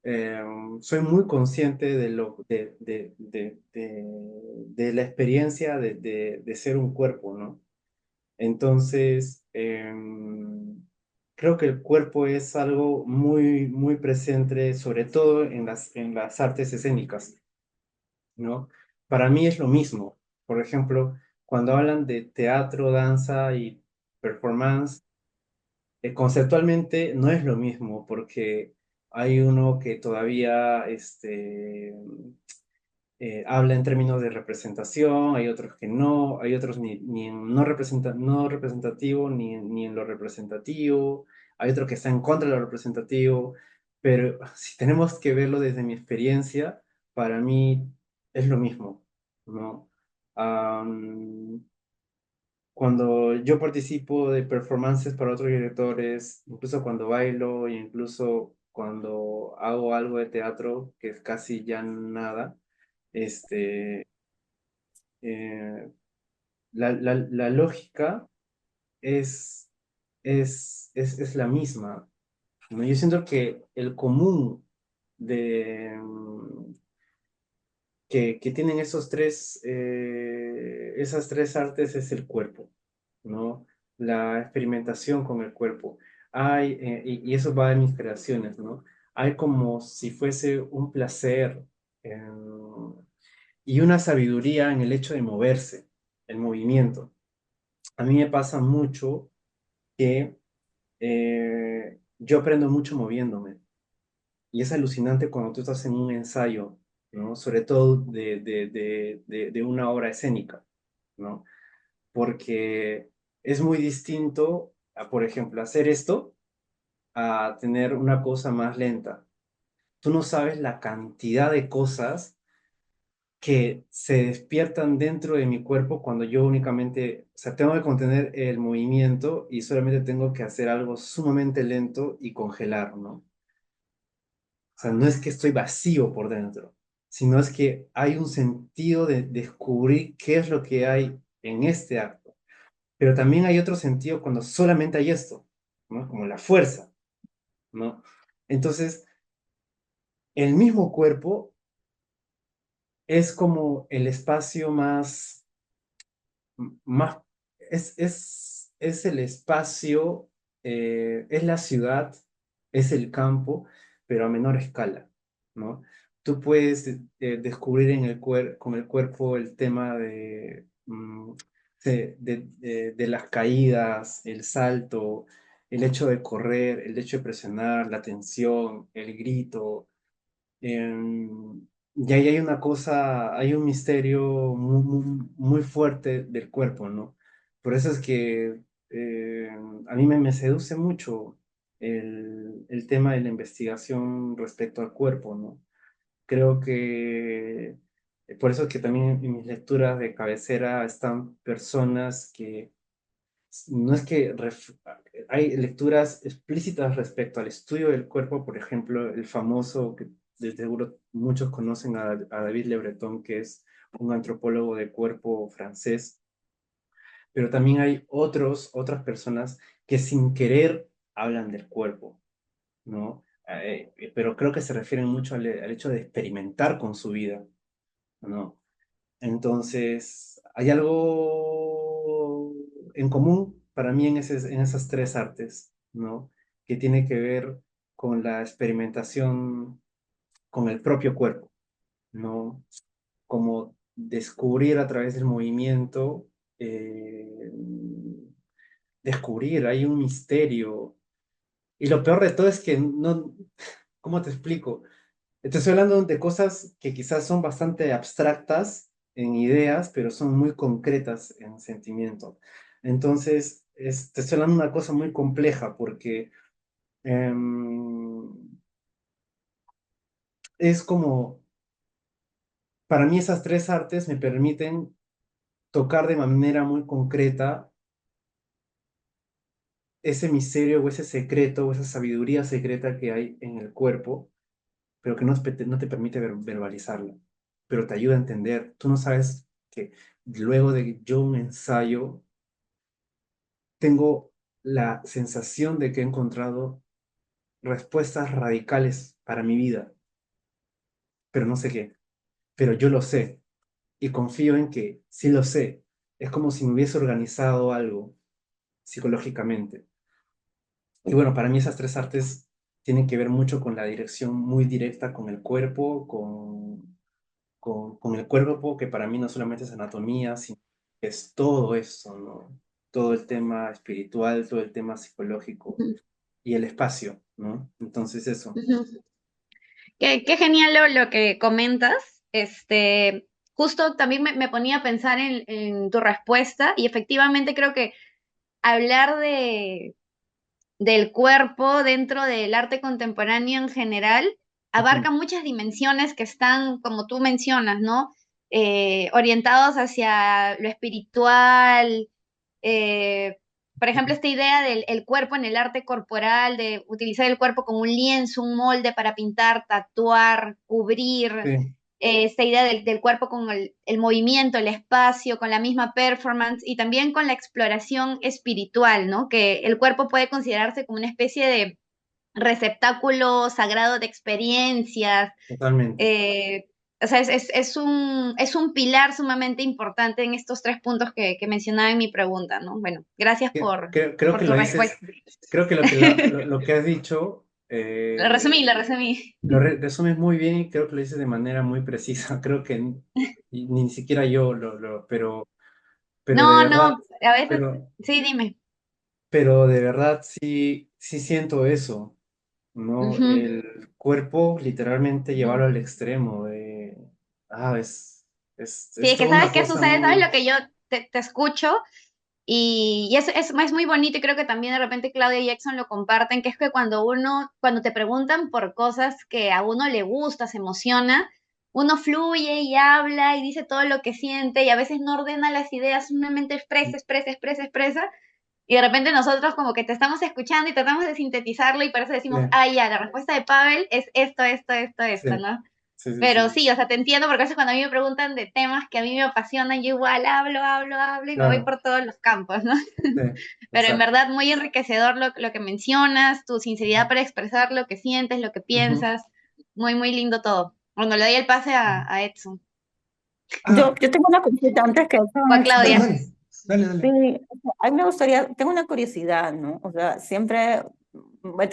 [SPEAKER 2] eh, soy muy consciente de la experiencia de ser un cuerpo, ¿no? Entonces, creo que el cuerpo es algo muy presente, sobre todo en las artes escénicas, ¿no? Para mí es lo mismo. Por ejemplo, cuando hablan de teatro, danza y performance, conceptualmente no es lo mismo, porque hay uno que todavía habla en términos de representación, hay otros que no, hay otros ni en no representativo ni en lo representativo, hay otro que está en contra de lo representativo, pero si tenemos que verlo desde mi experiencia, para mí es lo mismo, ¿no? Am, Cuando yo participo de performances para otros directores, incluso cuando bailo e incluso cuando hago algo de teatro, que es casi ya nada, este, eh, la lógica es, es la misma, ¿no? Yo siento que el común de, que tienen esas tres artes es el cuerpo, ¿no? La experimentación con el cuerpo. Y eso va de mis creaciones, ¿no? Hay como si fuese un placer eh, y una sabiduría en el hecho de moverse, el movimiento. A mí me pasa mucho que yo aprendo mucho moviéndome. Y es alucinante cuando tú estás en un ensayo, ¿no? Sobre todo de una obra escénica, ¿no? Porque es muy distinto por ejemplo, hacer esto a tener una cosa más lenta. Tú no sabes la cantidad de cosas que se despiertan dentro de mi cuerpo cuando yo únicamente, o sea, tengo que contener el movimiento y solamente tengo que hacer algo sumamente lento y congelar, ¿no? O sea, no es que estoy vacío por dentro, sino es que hay un sentido de descubrir qué es lo que hay en este acto. Pero también hay otro sentido cuando solamente hay esto, ¿no? Como la fuerza, ¿no? Entonces, el mismo cuerpo es como el espacio más, es el espacio, es la ciudad, es el campo, pero a menor escala, ¿no? Tú puedes descubrir con el cuerpo el tema de las caídas, el salto, el hecho de correr, el hecho de presionar, la tensión, el grito. Y ahí hay una cosa, hay un misterio muy fuerte del cuerpo, ¿no? Por eso es que eh, a mí me seduce mucho el tema de la investigación respecto al cuerpo, ¿no? Creo que por eso es que también en mis lecturas de cabecera están personas que no es que hay lecturas explícitas respecto al estudio del cuerpo, por ejemplo, el famoso, que de seguro muchos conocen a David Le Breton, que es un antropólogo de cuerpo francés, pero también hay otras personas que sin querer hablan del cuerpo, ¿no? Pero creo que se refieren mucho al hecho de experimentar con su vida, ¿no? Entonces, hay algo en común para mí en esas tres artes, ¿no? Que tiene que ver con la experimentación con el propio cuerpo, ¿no? Como descubrir a través del movimiento, eh, descubrir, hay un misterio. Y lo peor de todo es que no, ¿cómo te explico? Te estoy hablando de cosas que quizás son bastante abstractas en ideas, pero son muy concretas en sentimiento. Entonces, te estoy hablando de una cosa muy compleja porque em, es como, para mí esas tres artes me permiten tocar de manera muy concreta ese misterio o ese secreto o esa sabiduría secreta que hay en el cuerpo, pero que no te permite verbalizarlo, pero te ayuda a entender. Tú no sabes que luego de yo un ensayo, tengo la sensación de que he encontrado respuestas radicales para mi vida, pero no sé qué, pero yo lo sé y confío en que sí lo sé. Es como si me hubiese organizado algo psicológicamente. Y bueno, para mí esas tres artes tienen que ver mucho con la dirección muy directa con el cuerpo, con el cuerpo, que para mí no solamente es anatomía, sino que es todo eso, ¿no? Todo el tema espiritual, todo el tema psicológico
[SPEAKER 1] Ujú,
[SPEAKER 2] y el espacio, ¿no? Entonces eso.
[SPEAKER 1] ujú. Qué genial lo que comentas. Justo también me ponía a pensar en tu respuesta y efectivamente creo que hablar del cuerpo dentro del arte contemporáneo en general
[SPEAKER 2] Ujú.
[SPEAKER 1] abarca muchas dimensiones que están, como tú mencionas, ¿no? Orientados hacia lo espiritual. eh, por ejemplo, esta idea del el cuerpo en el arte corporal, de utilizar el cuerpo como un lienzo, un molde para pintar, tatuar, cubrir,
[SPEAKER 2] Sí,
[SPEAKER 1] esta idea del cuerpo con el movimiento, el espacio, con la misma performance y también con la exploración espiritual, ¿no? Que el cuerpo puede considerarse como una especie de receptáculo sagrado de experiencias.
[SPEAKER 2] totalmente.
[SPEAKER 1] eh, o sea, es un pilar sumamente importante en estos tres puntos que mencionaba en mi pregunta, ¿no? Bueno, gracias
[SPEAKER 2] Creo
[SPEAKER 1] por
[SPEAKER 2] que
[SPEAKER 1] tu
[SPEAKER 2] lo
[SPEAKER 1] respuesta.
[SPEAKER 2] dices, creo que lo que has dicho
[SPEAKER 1] Lo resumí.
[SPEAKER 2] resumes muy bien y creo que lo dices de manera muy precisa. Creo que ni siquiera yo pero de
[SPEAKER 1] No,
[SPEAKER 2] verdad,
[SPEAKER 1] no, a veces,
[SPEAKER 2] pero,
[SPEAKER 1] sí, dime.
[SPEAKER 2] pero de verdad sí siento eso, ¿no?
[SPEAKER 1] Ujú,
[SPEAKER 2] El cuerpo literalmente
[SPEAKER 1] ujú.
[SPEAKER 2] llevarlo al extremo ah,
[SPEAKER 1] Sí,
[SPEAKER 2] es
[SPEAKER 1] es que
[SPEAKER 2] toda
[SPEAKER 1] sabes
[SPEAKER 2] una
[SPEAKER 1] qué
[SPEAKER 2] cosa
[SPEAKER 1] sucede, sabes lo
[SPEAKER 2] muy,
[SPEAKER 1] que yo te escucho Y eso es muy bonito y creo que también de repente Claudia y Jackson lo comparten, que es que cuando te preguntan por cosas que a uno le gusta, se emociona, uno fluye y habla y dice todo lo que siente y a veces no ordena las ideas, simplemente expresa, expresa, expresa, expresa. Y de repente nosotros como que te estamos escuchando y tratamos de sintetizarlo y por eso decimos,
[SPEAKER 2] Sí,
[SPEAKER 1] ah, ya, la respuesta de Pavel es esto, esto, esto,
[SPEAKER 2] sí,
[SPEAKER 1] esto, ¿no?
[SPEAKER 2] sí, sí,
[SPEAKER 1] Pero
[SPEAKER 2] sí,
[SPEAKER 1] sí, o sea, te entiendo porque a veces cuando a mí me preguntan de temas que a mí me apasionan, yo igual hablo, hablo, hablo y me voy
[SPEAKER 2] claro,
[SPEAKER 1] por todos los campos, ¿no?
[SPEAKER 2] sí,
[SPEAKER 1] Pero en
[SPEAKER 2] exacto.
[SPEAKER 1] verdad muy enriquecedor lo que mencionas, tu sinceridad para expresar lo que sientes, lo que
[SPEAKER 2] Ujú,
[SPEAKER 1] piensas. Muy, muy lindo todo. Bueno, le doy el pase
[SPEAKER 2] ujú.
[SPEAKER 1] a Edson
[SPEAKER 3] Ah,
[SPEAKER 4] Yo tengo una consulta antes que eso,
[SPEAKER 1] o a
[SPEAKER 3] dale,
[SPEAKER 1] Claudia.
[SPEAKER 3] dale, dale, dale.
[SPEAKER 4] sí, o sea, a mí me gustaría, tengo una curiosidad, ¿no? O sea, siempre,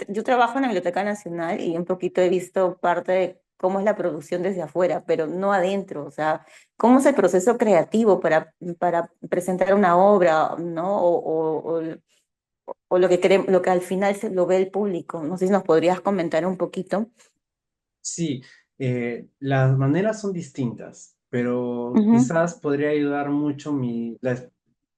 [SPEAKER 4] yo trabajo en la Biblioteca Nacional y un poquito he visto parte de cómo es la producción desde afuera, pero no adentro, o sea, cómo es el proceso creativo para presentar una obra, ¿no? O lo que lo que al final se lo ve el público. No sé si nos podrías comentar un poquito.
[SPEAKER 2] Sí, las maneras son distintas, pero
[SPEAKER 4] Ujú,
[SPEAKER 2] quizás podría ayudar mucho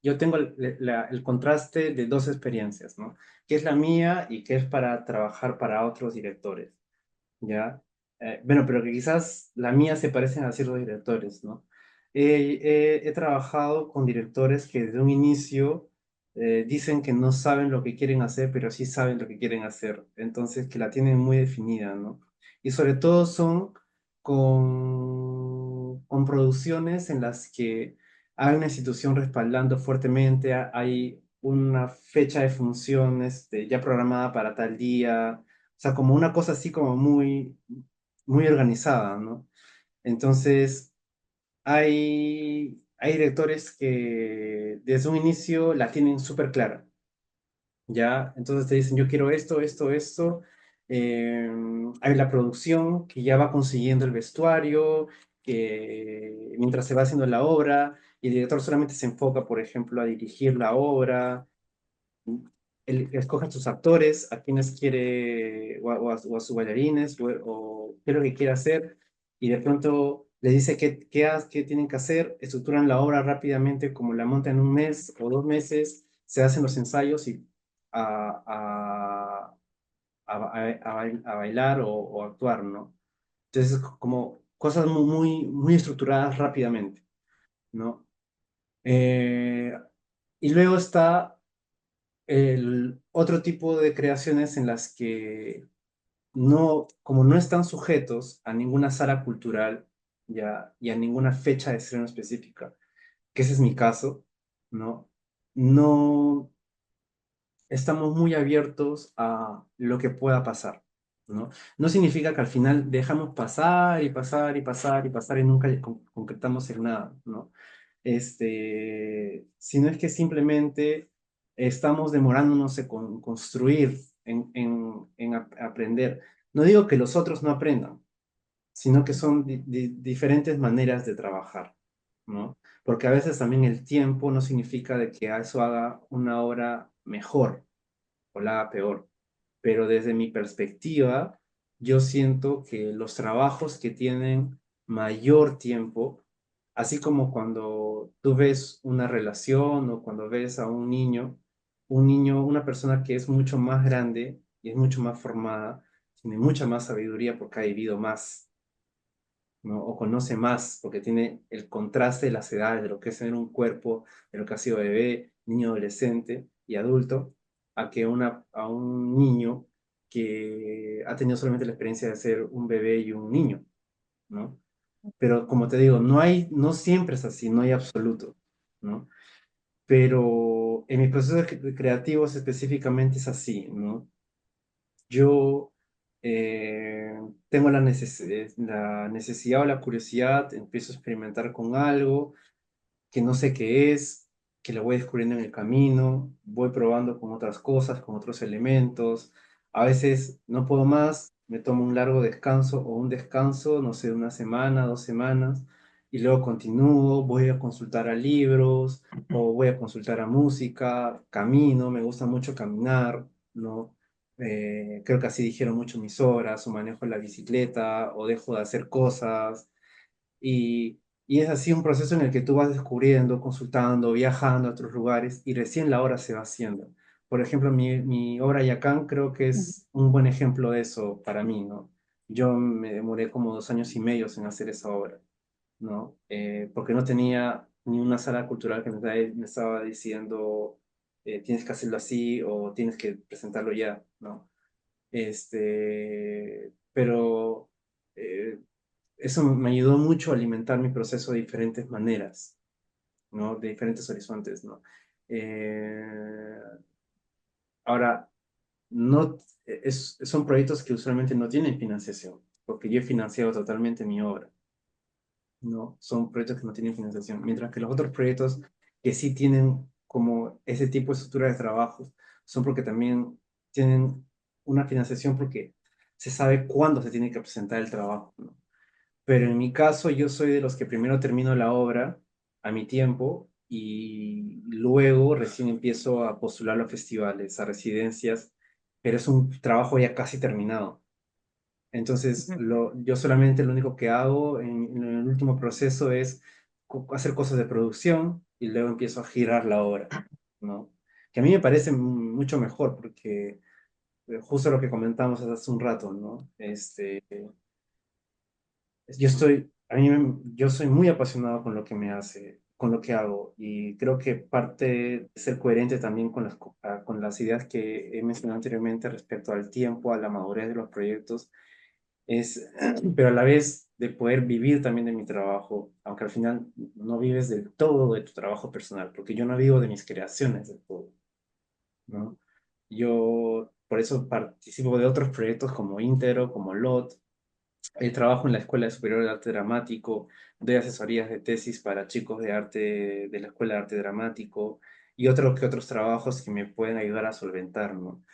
[SPEAKER 2] yo tengo el contraste de dos experiencias, ¿no? Que es la mía y que es para trabajar para otros directores, ¿ya? Bueno, pero que quizás la mía se parecen a ciertos directores, ¿no? He trabajado con directores que desde un inicio dicen que no saben lo que quieren hacer, pero sí saben lo que quieren hacer, entonces que la tienen muy definida, ¿no? Y sobre todo son con producciones en las que hay una institución respaldando fuertemente, hay una fecha de funciones ya programada para tal día, o sea, como una cosa así como muy, muy organizada, ¿no? Entonces, hay directores que desde un inicio la tienen súper clara, ¿ya? Entonces te dicen, yo quiero esto, esto, esto. Eh, Hay la producción que ya va consiguiendo el vestuario, que mientras se va haciendo la obra, y el director solamente se enfoca, por ejemplo, a dirigir la obra. Él escoge a sus actores, a quienes quiere, o a sus bailarines, o qué es lo que quiere hacer, y de pronto le dice qué tienen que hacer, estructuran la obra rápidamente, como la montan en un mes o 2 meses, se hacen los ensayos y a, a, a bailar o actuar, ¿no? Entonces, como cosas muy, muy, muy estructuradas rápidamente, ¿no? Eh, y luego está el otro tipo de creaciones en las que no, como no están sujetos a ninguna sala cultural ya, y a ninguna fecha de estreno específica, que ese es mi caso, ¿no? No estamos muy abiertos a lo que pueda pasar, ¿no? No significa que al final dejamos pasar y pasar y pasar y pasar y nunca concretamos en nada, ¿no? Sino es que simplemente estamos demorándonos en construir, en aprender. No digo que los otros no aprendan, sino que son diferentes maneras de trabajar, ¿no? Porque a veces también el tiempo no significa de que a eso haga una obra mejor o la haga peor, pero desde mi perspectiva, yo siento que los trabajos que tienen mayor tiempo, así como cuando tú ves una relación o cuando ves a un niño, una persona que es mucho más grande y es mucho más formada, tiene mucha más sabiduría porque ha vivido más, ¿no? O conoce más porque tiene el contraste de las edades, de lo que es tener un cuerpo, de lo que ha sido bebé, niño, adolescente y adulto, a un niño que ha tenido solamente la experiencia de ser un bebé y un niño, ¿no? Pero como te digo, no siempre es así, no hay absoluto, ¿no? Pero en mis procesos creativos específicamente es así, ¿no? Yo tengo la necesidad o la curiosidad, empiezo a experimentar con algo que no sé qué es, que lo voy descubriendo en el camino, voy probando con otras cosas, con otros elementos. A veces no puedo más, me tomo un largo descanso o un descanso, no sé, una semana, 2 semanas, y luego continúo, voy a consultar a libros o voy a consultar a música, camino, me gusta mucho caminar, ¿no? Creo que así dijeron mucho mis horas, o manejo la bicicleta, o dejo de hacer cosas. Y es así un proceso en el que tú vas descubriendo, consultando, viajando a otros lugares y recién la obra se va haciendo. Por ejemplo, mi obra Yacán creo que es un buen ejemplo de eso para mí, ¿no? Yo me demoré como 2 años y medio en hacer esa obra, ¿no? Porque no tenía ni una sala cultural que me estaba diciendo tienes que hacerlo así o tienes que presentarlo ya, ¿no? Pero eh, eso me ayudó mucho a alimentar mi proceso de diferentes maneras, ¿no? De diferentes horizontes, ¿no? Eh, ahora, no, son proyectos que usualmente no tienen financiación, porque yo he financiado totalmente mi obra, ¿no? Son proyectos que no tienen financiación, mientras que los otros proyectos que sí tienen como ese tipo de estructura de trabajo son porque también tienen una financiación porque se sabe cuándo se tiene que presentar el trabajo, ¿no? Pero en mi caso, yo soy de los que primero termino la obra a mi tiempo y luego recién empiezo a postular a festivales, a residencias, pero es un trabajo ya casi terminado. Entonces,
[SPEAKER 4] Ujú.
[SPEAKER 2] yo solamente lo único que hago en el último proceso es hacer cosas de producción y luego empiezo a girar la obra, ¿no? Que a mí me parece mucho mejor porque justo lo que comentamos hace un rato, ¿no? Yo soy muy apasionado con lo que me hace, con lo que hago, y creo que parte de ser coherente también con las ideas que he mencionado anteriormente respecto al tiempo, a la madurez de los proyectos, es, pero a la vez de poder vivir también de mi trabajo, aunque al final no vives del todo de tu trabajo personal, porque yo no vivo de mis creaciones del todo, ¿no? Yo por eso participo de otros proyectos como Intero, como LOT. Trabajo en la Escuela Superior de Arte Dramático, doy asesorías de tesis para chicos de arte de la Escuela de Arte Dramático y otros que otros trabajos que me pueden ayudar a solventar, ¿no?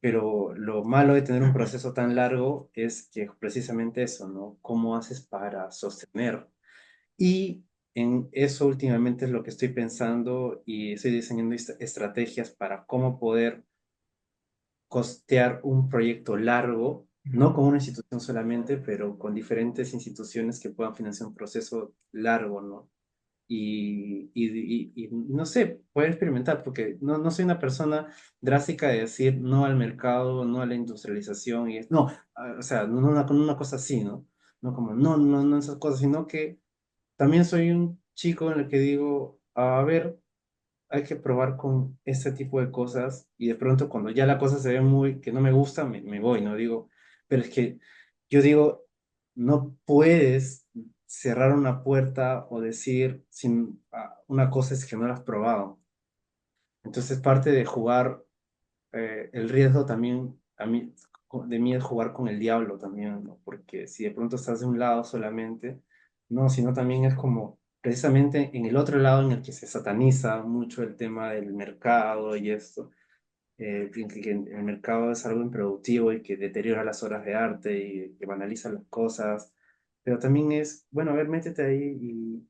[SPEAKER 2] Pero lo malo de tener un proceso tan largo es que precisamente eso, ¿no? ¿Cómo haces para sostener? Y en eso últimamente es lo que estoy pensando y estoy diseñando estrategias para cómo poder costear un proyecto largo, no con una institución solamente, pero con diferentes instituciones que puedan financiar un proceso largo, ¿no? Y no sé, poder experimentar, porque no soy una persona drástica de decir no al mercado, no a la industrialización, no, o sea, con una cosa así, ¿no? No como, no esas cosas, sino que también soy un chico en el que digo, a ver, hay que probar con este tipo de cosas y de pronto cuando ya la cosa se ve muy que no me gusta, me voy, ¿no? Digo, pero es que yo digo, no puedes cerrar una puerta o decir sin, una cosa es que no la has probado. Entonces parte de jugar el riesgo también de mí es jugar con el diablo también, ¿no? Porque si de pronto estás de un lado solamente, no, sino también es como precisamente en el otro lado en el que se sataniza mucho el tema del mercado y esto, que el mercado es algo improductivo y que deteriora las obras de arte y que banaliza las cosas, pero también es, bueno, a ver, métete ahí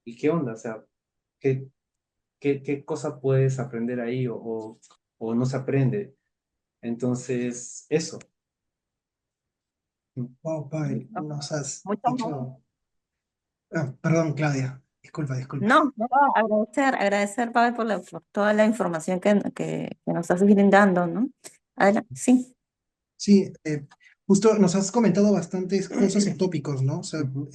[SPEAKER 2] y qué onda, o sea, qué, qué cosa puedes aprender ahí o no se aprende. Entonces, eso.
[SPEAKER 3] Wow, Pavel, nos has
[SPEAKER 4] Muchas gracias.
[SPEAKER 3] dicho... Ah, perdón, Claudia. Disculpa, disculpa.
[SPEAKER 4] No, no, agradecer, Pablo, por toda la información que nos estás brindando, ¿no? Sí.
[SPEAKER 3] Sí, justo nos has comentado bastantes cosas o tópicos, ¿no? O sea,
[SPEAKER 2] Ujú,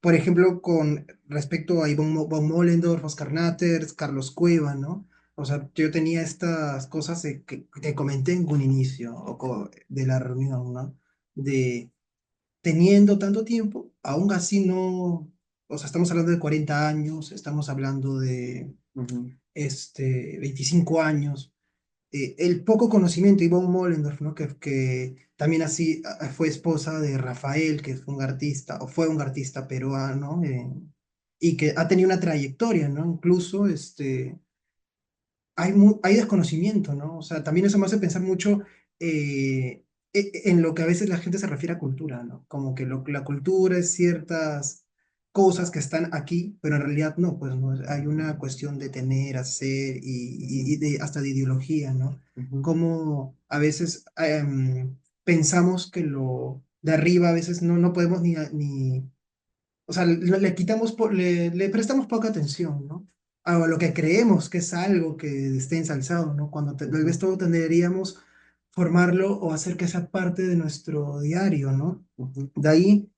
[SPEAKER 3] por ejemplo, con respecto a Yvonne von Mollendorf, Oscar Natters, Carlos Cueva, ¿no? O sea, yo tenía estas cosas que te comenté en un inicio de la reunión, ¿no? De teniendo tanto tiempo, aún así no, o sea, estamos hablando de 40 años, estamos hablando de
[SPEAKER 2] ujú,
[SPEAKER 3] 25 años, el poco conocimiento, Yvonne Mollendorf, ¿no? Que también así fue esposa de Rafael, que fue un artista, o fue un artista peruano, y que ha tenido una trayectoria, ¿no? Incluso hay desconocimiento, ¿no? O sea, también eso me hace pensar mucho en lo que a veces la gente se refiere a cultura, ¿no? Como que la cultura es ciertas cosas que están aquí, pero en realidad no, pues no, hay una cuestión de tener, hacer y hasta de ideología, ¿no?
[SPEAKER 2] ujú,
[SPEAKER 3] Como a veces pensamos que lo de arriba a veces no podemos ni o sea, le quitamos, le prestamos poca atención, ¿no? A lo que creemos que es algo que esté ensalzado, ¿no? Cuando tal vez
[SPEAKER 2] Ujú,
[SPEAKER 3] todo tendríamos formarlo o hacer que sea parte de nuestro diario, ¿no?
[SPEAKER 2] ujú,
[SPEAKER 3] De ahí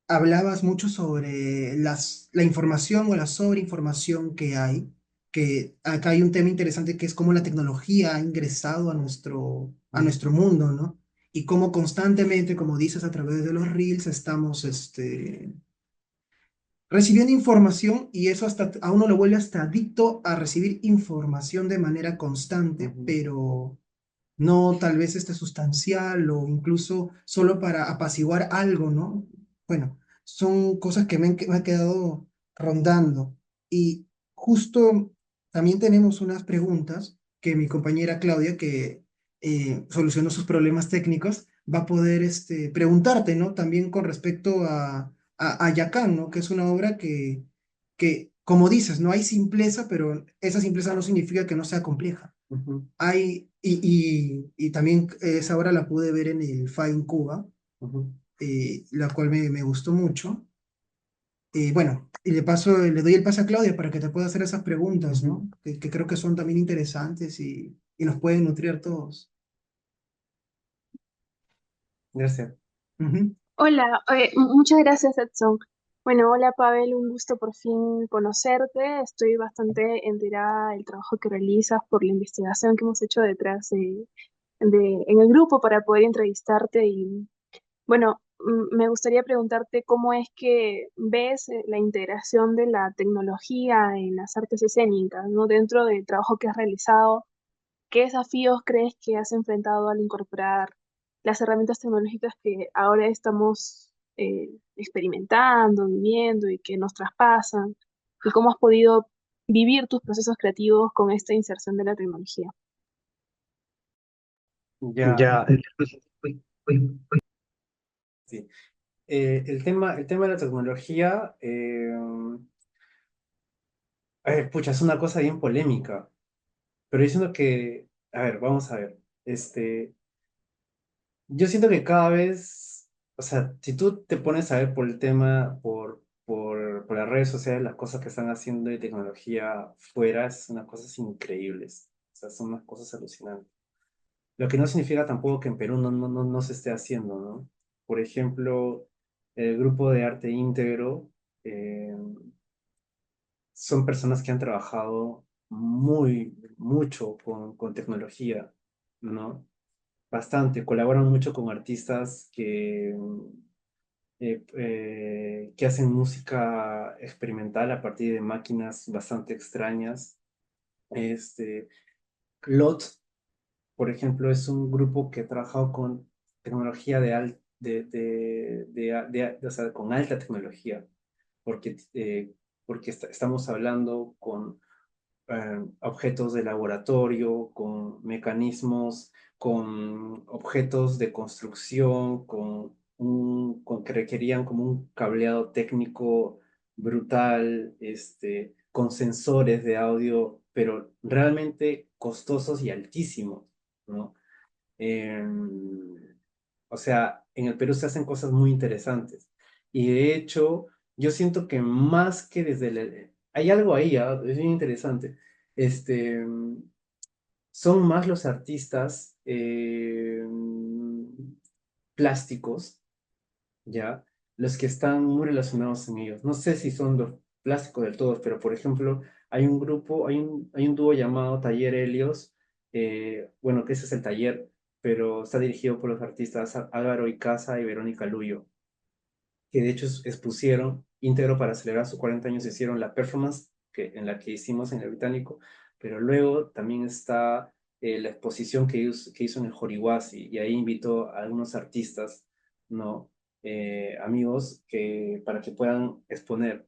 [SPEAKER 3] hablabas mucho sobre la información o la sobreinformación que hay, que acá hay un tema interesante que es cómo la tecnología ha ingresado a
[SPEAKER 2] ujú,
[SPEAKER 3] nuestro mundo, ¿no? Y cómo constantemente, como dices, a través de los reels estamos recibiendo información y eso hasta a uno lo vuelve hasta adicto a recibir información de manera constante,
[SPEAKER 2] ujú,
[SPEAKER 3] pero no tal vez sustancial o incluso solo para apaciguar algo, ¿no? Bueno, son cosas que me han quedado rondando. Y justo también tenemos unas preguntas que mi compañera Claudia, que solucionó sus problemas técnicos, va a poder preguntarte, ¿no? También con respecto a Yacán, ¿no? Que es una obra como dices, no hay simpleza, pero esa simpleza no significa que no sea compleja.
[SPEAKER 2] ujú,
[SPEAKER 3] Y también esa obra la pude ver en el Fine Cuba,
[SPEAKER 2] ujú,
[SPEAKER 3] la cual me gustó mucho. Bueno, y le doy el pase a Claudia para que te pueda hacer esas preguntas,
[SPEAKER 2] ujú.
[SPEAKER 3] ¿no? Que creo que son también interesantes y nos pueden nutrir a todos.
[SPEAKER 2] Gracias.
[SPEAKER 3] Ujú.
[SPEAKER 5] Hola, muchas gracias, Edson. Bueno, hola Pavel, un gusto por fin conocerte. Estoy bastante enterada del trabajo que realizas por la investigación que hemos hecho detrás en el grupo para poder entrevistarte. Y bueno, me gustaría preguntarte cómo es que ves la integración de la tecnología en las artes escénicas, ¿no? Dentro del trabajo que has realizado. ¿Qué desafíos crees que has enfrentado al incorporar las herramientas tecnológicas que ahora estamos experimentando, viviendo y que nos traspasan? ¿Y cómo has podido vivir tus procesos creativos con esta inserción de la tecnología?
[SPEAKER 2] Ya, sí. El tema de la tecnología, a ver, pucha, es una cosa bien polémica, pero yo siento que, a ver, vamos a ver, yo siento que cada vez, o sea, si tú te pones a ver por el tema, por las redes sociales, las cosas que están haciendo de tecnología fuera, es unas cosas increíbles, o sea, son unas cosas alucinantes. Lo que no significa tampoco que en Perú no se esté haciendo, ¿no? Por ejemplo, el grupo de arte íntegro eh, son personas que han trabajado mucho con tecnología, ¿no? Bastante, colaboran mucho con artistas que hacen música experimental a partir de máquinas bastante extrañas. Este, Clot, por ejemplo, es un grupo que ha trabajado con tecnología o sea, con alta tecnología, porque estamos hablando con objetos de laboratorio, con mecanismos, con objetos de construcción, con que requerían como un cableado técnico brutal, con sensores de audio, pero realmente costosos y altísimos, ¿no? O sea, en el Perú se hacen cosas muy interesantes. Y de hecho, yo siento que más que hay algo ahí, es bien interesante. Este, son más los artistas plásticos, ¿ya? Los que están muy relacionados en ellos. No sé si son los plásticos del todo, pero por ejemplo, hay un grupo, hay un dúo llamado Taller Helios, bueno, que ese es el taller, pero está dirigido por los artistas Álvaro Icaza y Verónica Luyo, que de hecho expusieron íntegro para celebrar sus 40 años, hicieron la performance en la que hicimos en el Británico, pero luego también está la exposición que hizo en el Jorihuasi, y ahí invitó a algunos artistas, ¿no? Amigos, para que puedan exponer.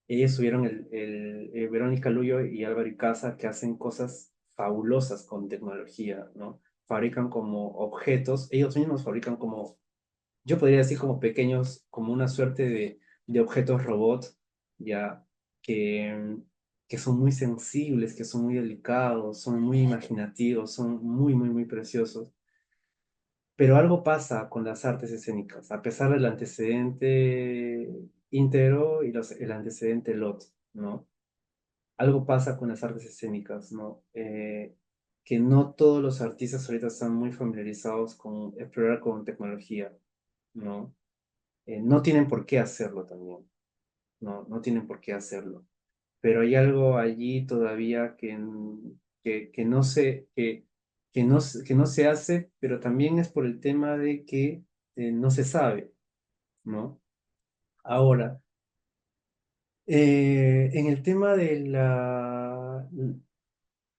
[SPEAKER 2] Ellos subieron Verónica Luyo y Álvaro Icaza, que hacen cosas fabulosas con tecnología, ¿no? Fabrican como objetos, ellos mismos fabrican como, yo podría decir como pequeños, como una suerte de objetos robot, ya, que, que son muy sensibles, que son muy delicados, son muy imaginativos, son muy preciosos. Pero algo pasa con las artes escénicas, a pesar del antecedente íntegro y el antecedente LOT, ¿no? Algo pasa con las artes escénicas, ¿no? Que no todos los artistas ahorita están muy familiarizados con explorar con tecnología, ¿no? No tienen por qué hacerlo también, ¿no? No tienen por qué hacerlo. Pero hay algo allí todavía que no que no se hace, pero también es por el tema de que no se sabe, ¿no? Ahora, en el tema de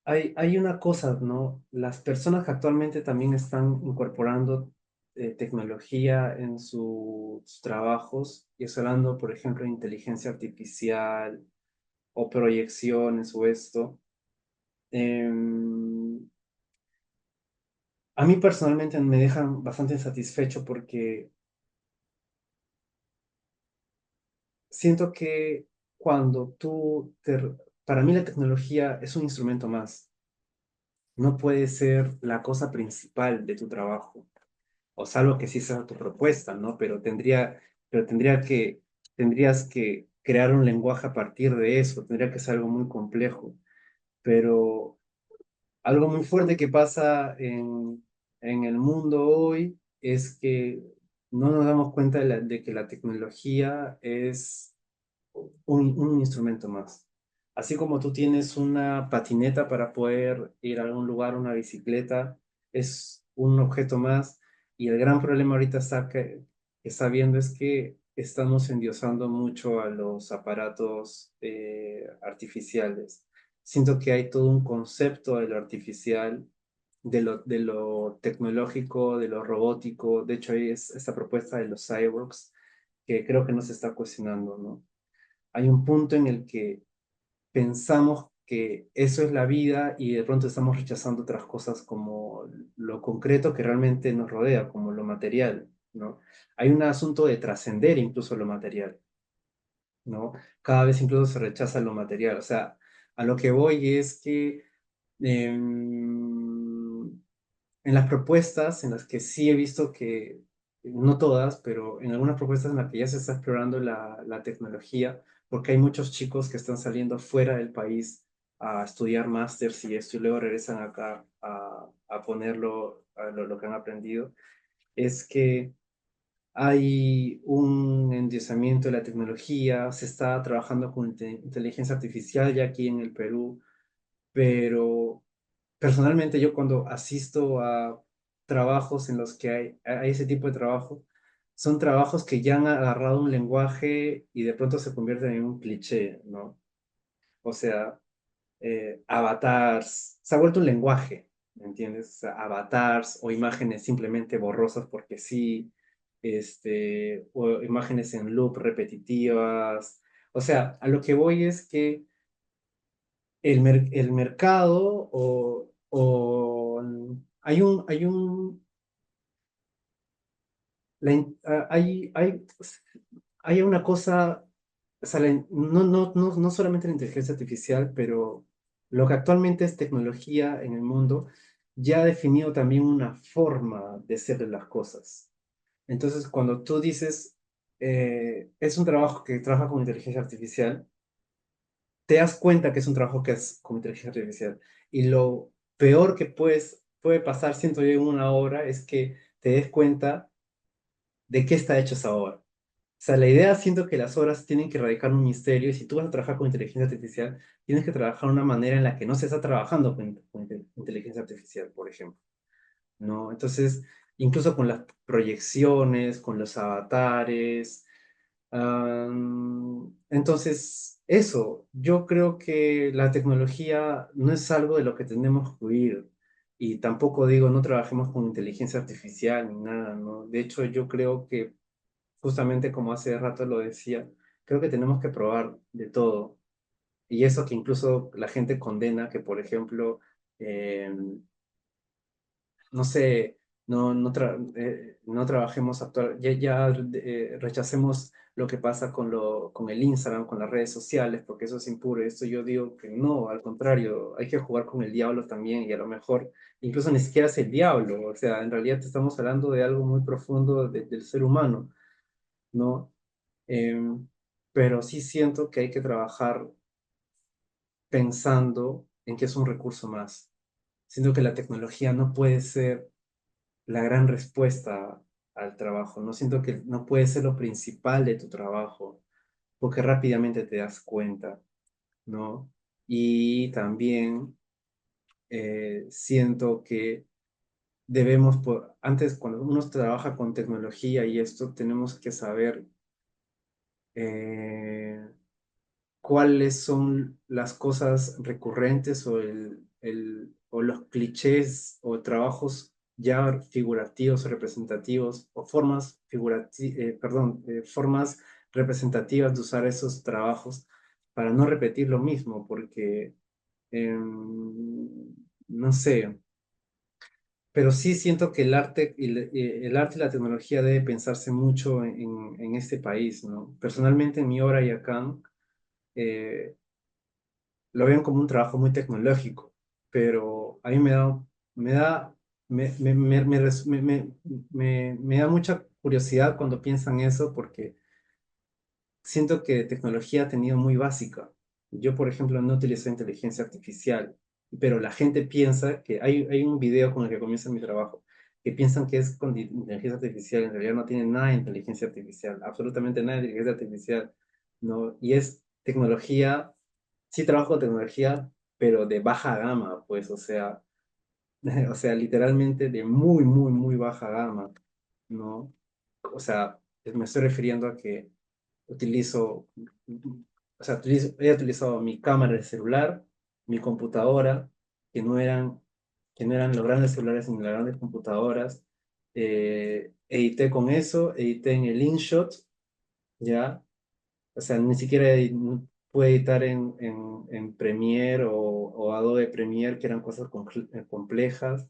[SPEAKER 2] hay una cosa, ¿no? Las personas que actualmente también están incorporando tecnología en sus trabajos, y estoy hablando, por ejemplo, de inteligencia artificial o proyecciones o esto. em, a mí personalmente me dejan bastante insatisfecho porque siento que cuando para mí la tecnología es un instrumento más, no puede ser la cosa principal de tu trabajo, o salvo que sí sea tu propuesta, ¿no? Pero tendrías que crear un lenguaje a partir de eso, tendría que ser algo muy complejo, pero algo muy fuerte que pasa en el mundo hoy es que no nos damos cuenta de que la tecnología es un instrumento más. Así como tú tienes una patineta para poder ir a algún lugar, una bicicleta, es un objeto más. Y el gran problema ahorita que está viendo es que estamos endiosando mucho a los aparatos artificiales. Siento que hay todo un concepto de lo artificial, de lo tecnológico, de lo robótico. De hecho, hay esta propuesta de los cyborgs que creo que no se está cuestionando, ¿no? Hay un punto en el que pensamos que eso es la vida y de pronto estamos rechazando otras cosas como lo concreto que realmente nos rodea, como lo material, ¿no? Hay un asunto de trascender incluso lo material, ¿no? Cada vez incluso se rechaza lo material. O sea, a lo que voy es que em, en las propuestas en las que sí he visto que, no todas, pero en algunas propuestas en las que ya se está explorando la tecnología, porque hay muchos chicos que están saliendo fuera del país a estudiar másters y esto y luego regresan acá a ponerlo, lo que han aprendido, es que hay un endiosamiento de la tecnología, se está trabajando con inteligencia artificial ya aquí en el Perú, pero personalmente yo cuando asisto a trabajos en los que hay ese tipo de trabajo, son trabajos que ya han agarrado un lenguaje y de pronto se convierten en un cliché, ¿no? O sea, avatars, se ha vuelto un lenguaje, ¿me entiendes? O sea, avatars o imágenes simplemente borrosas porque sí, o imágenes en loop repetitivas. O sea, a lo que voy es que el mercado hay un, hay una cosa, o sea, no solamente la inteligencia artificial, pero lo que actualmente es tecnología en el mundo ya ha definido también una forma de ser de las cosas. Entonces, cuando tú dices, es un trabajo que trabaja con inteligencia artificial, te das cuenta que es un trabajo que es con inteligencia artificial. Y lo peor que puede pasar, siento yo, en una obra es que te des cuenta de qué está hecho esa obra. O sea, la idea siento que las obras tienen que radicar un misterio y si tú vas a trabajar con inteligencia artificial, tienes que trabajar de una manera en la que no se está trabajando con inteligencia artificial, por ejemplo, ¿no? Entonces, incluso con las proyecciones, con los avatares, entonces, eso, yo creo que la tecnología no es algo de lo que tenemos que huir y tampoco digo no trabajemos con inteligencia artificial ni nada, ¿no? De hecho, yo creo que justamente como hace rato lo decía, creo que tenemos que probar de todo. Y eso que incluso la gente condena que, por ejemplo, no sé, no trabajemos actual, rechacemos lo que pasa con el Instagram, con las redes sociales, porque eso es impuro. Esto yo digo que no, al contrario, hay que jugar con el diablo también y a lo mejor incluso ni siquiera es el diablo, o sea, en realidad estamos hablando de algo muy profundo del ser humano, ¿no? pero sí siento que hay que trabajar pensando en que es un recurso más. Siento que la tecnología no puede ser la gran respuesta al trabajo, no siento que no puede ser lo principal de tu trabajo, porque rápidamente te das cuenta, ¿no? Y también siento que debemos, antes cuando uno trabaja con tecnología y esto, tenemos que saber eh, cuáles son las cosas recurrentes o, o los clichés o trabajos ya figurativos o representativos o formas formas representativas de usar esos trabajos para no repetir lo mismo, porque no sé, pero sí siento que el arte y la tecnología debe pensarse mucho en este país, ¿no? Personalmente en mi obra Yacán, eh, lo ven como un trabajo muy tecnológico, pero a mí me da, me da mucha curiosidad cuando piensan eso porque siento que tecnología ha tenido muy básica. Yo, por ejemplo, no utilizo inteligencia artificial, pero la gente piensa que hay un video con el que comienza mi trabajo, que piensan que es con inteligencia artificial, en realidad no tiene nada de inteligencia artificial, absolutamente nada de inteligencia artificial, ¿no? Y es tecnología, sí trabajo con tecnología, pero de baja gama, pues, o sea, o sea, literalmente de muy, muy, muy baja gama, ¿no? O sea, me estoy refiriendo a que utilizo, o sea, he utilizado mi cámara de celular, mi computadora, que no eran, que no eran los grandes celulares ni las grandes computadoras. Edité con eso, edité en el InShot, ¿ya? O sea, ni siquiera pude editar en Premiere o Adobe Premiere, que eran cosas complejas.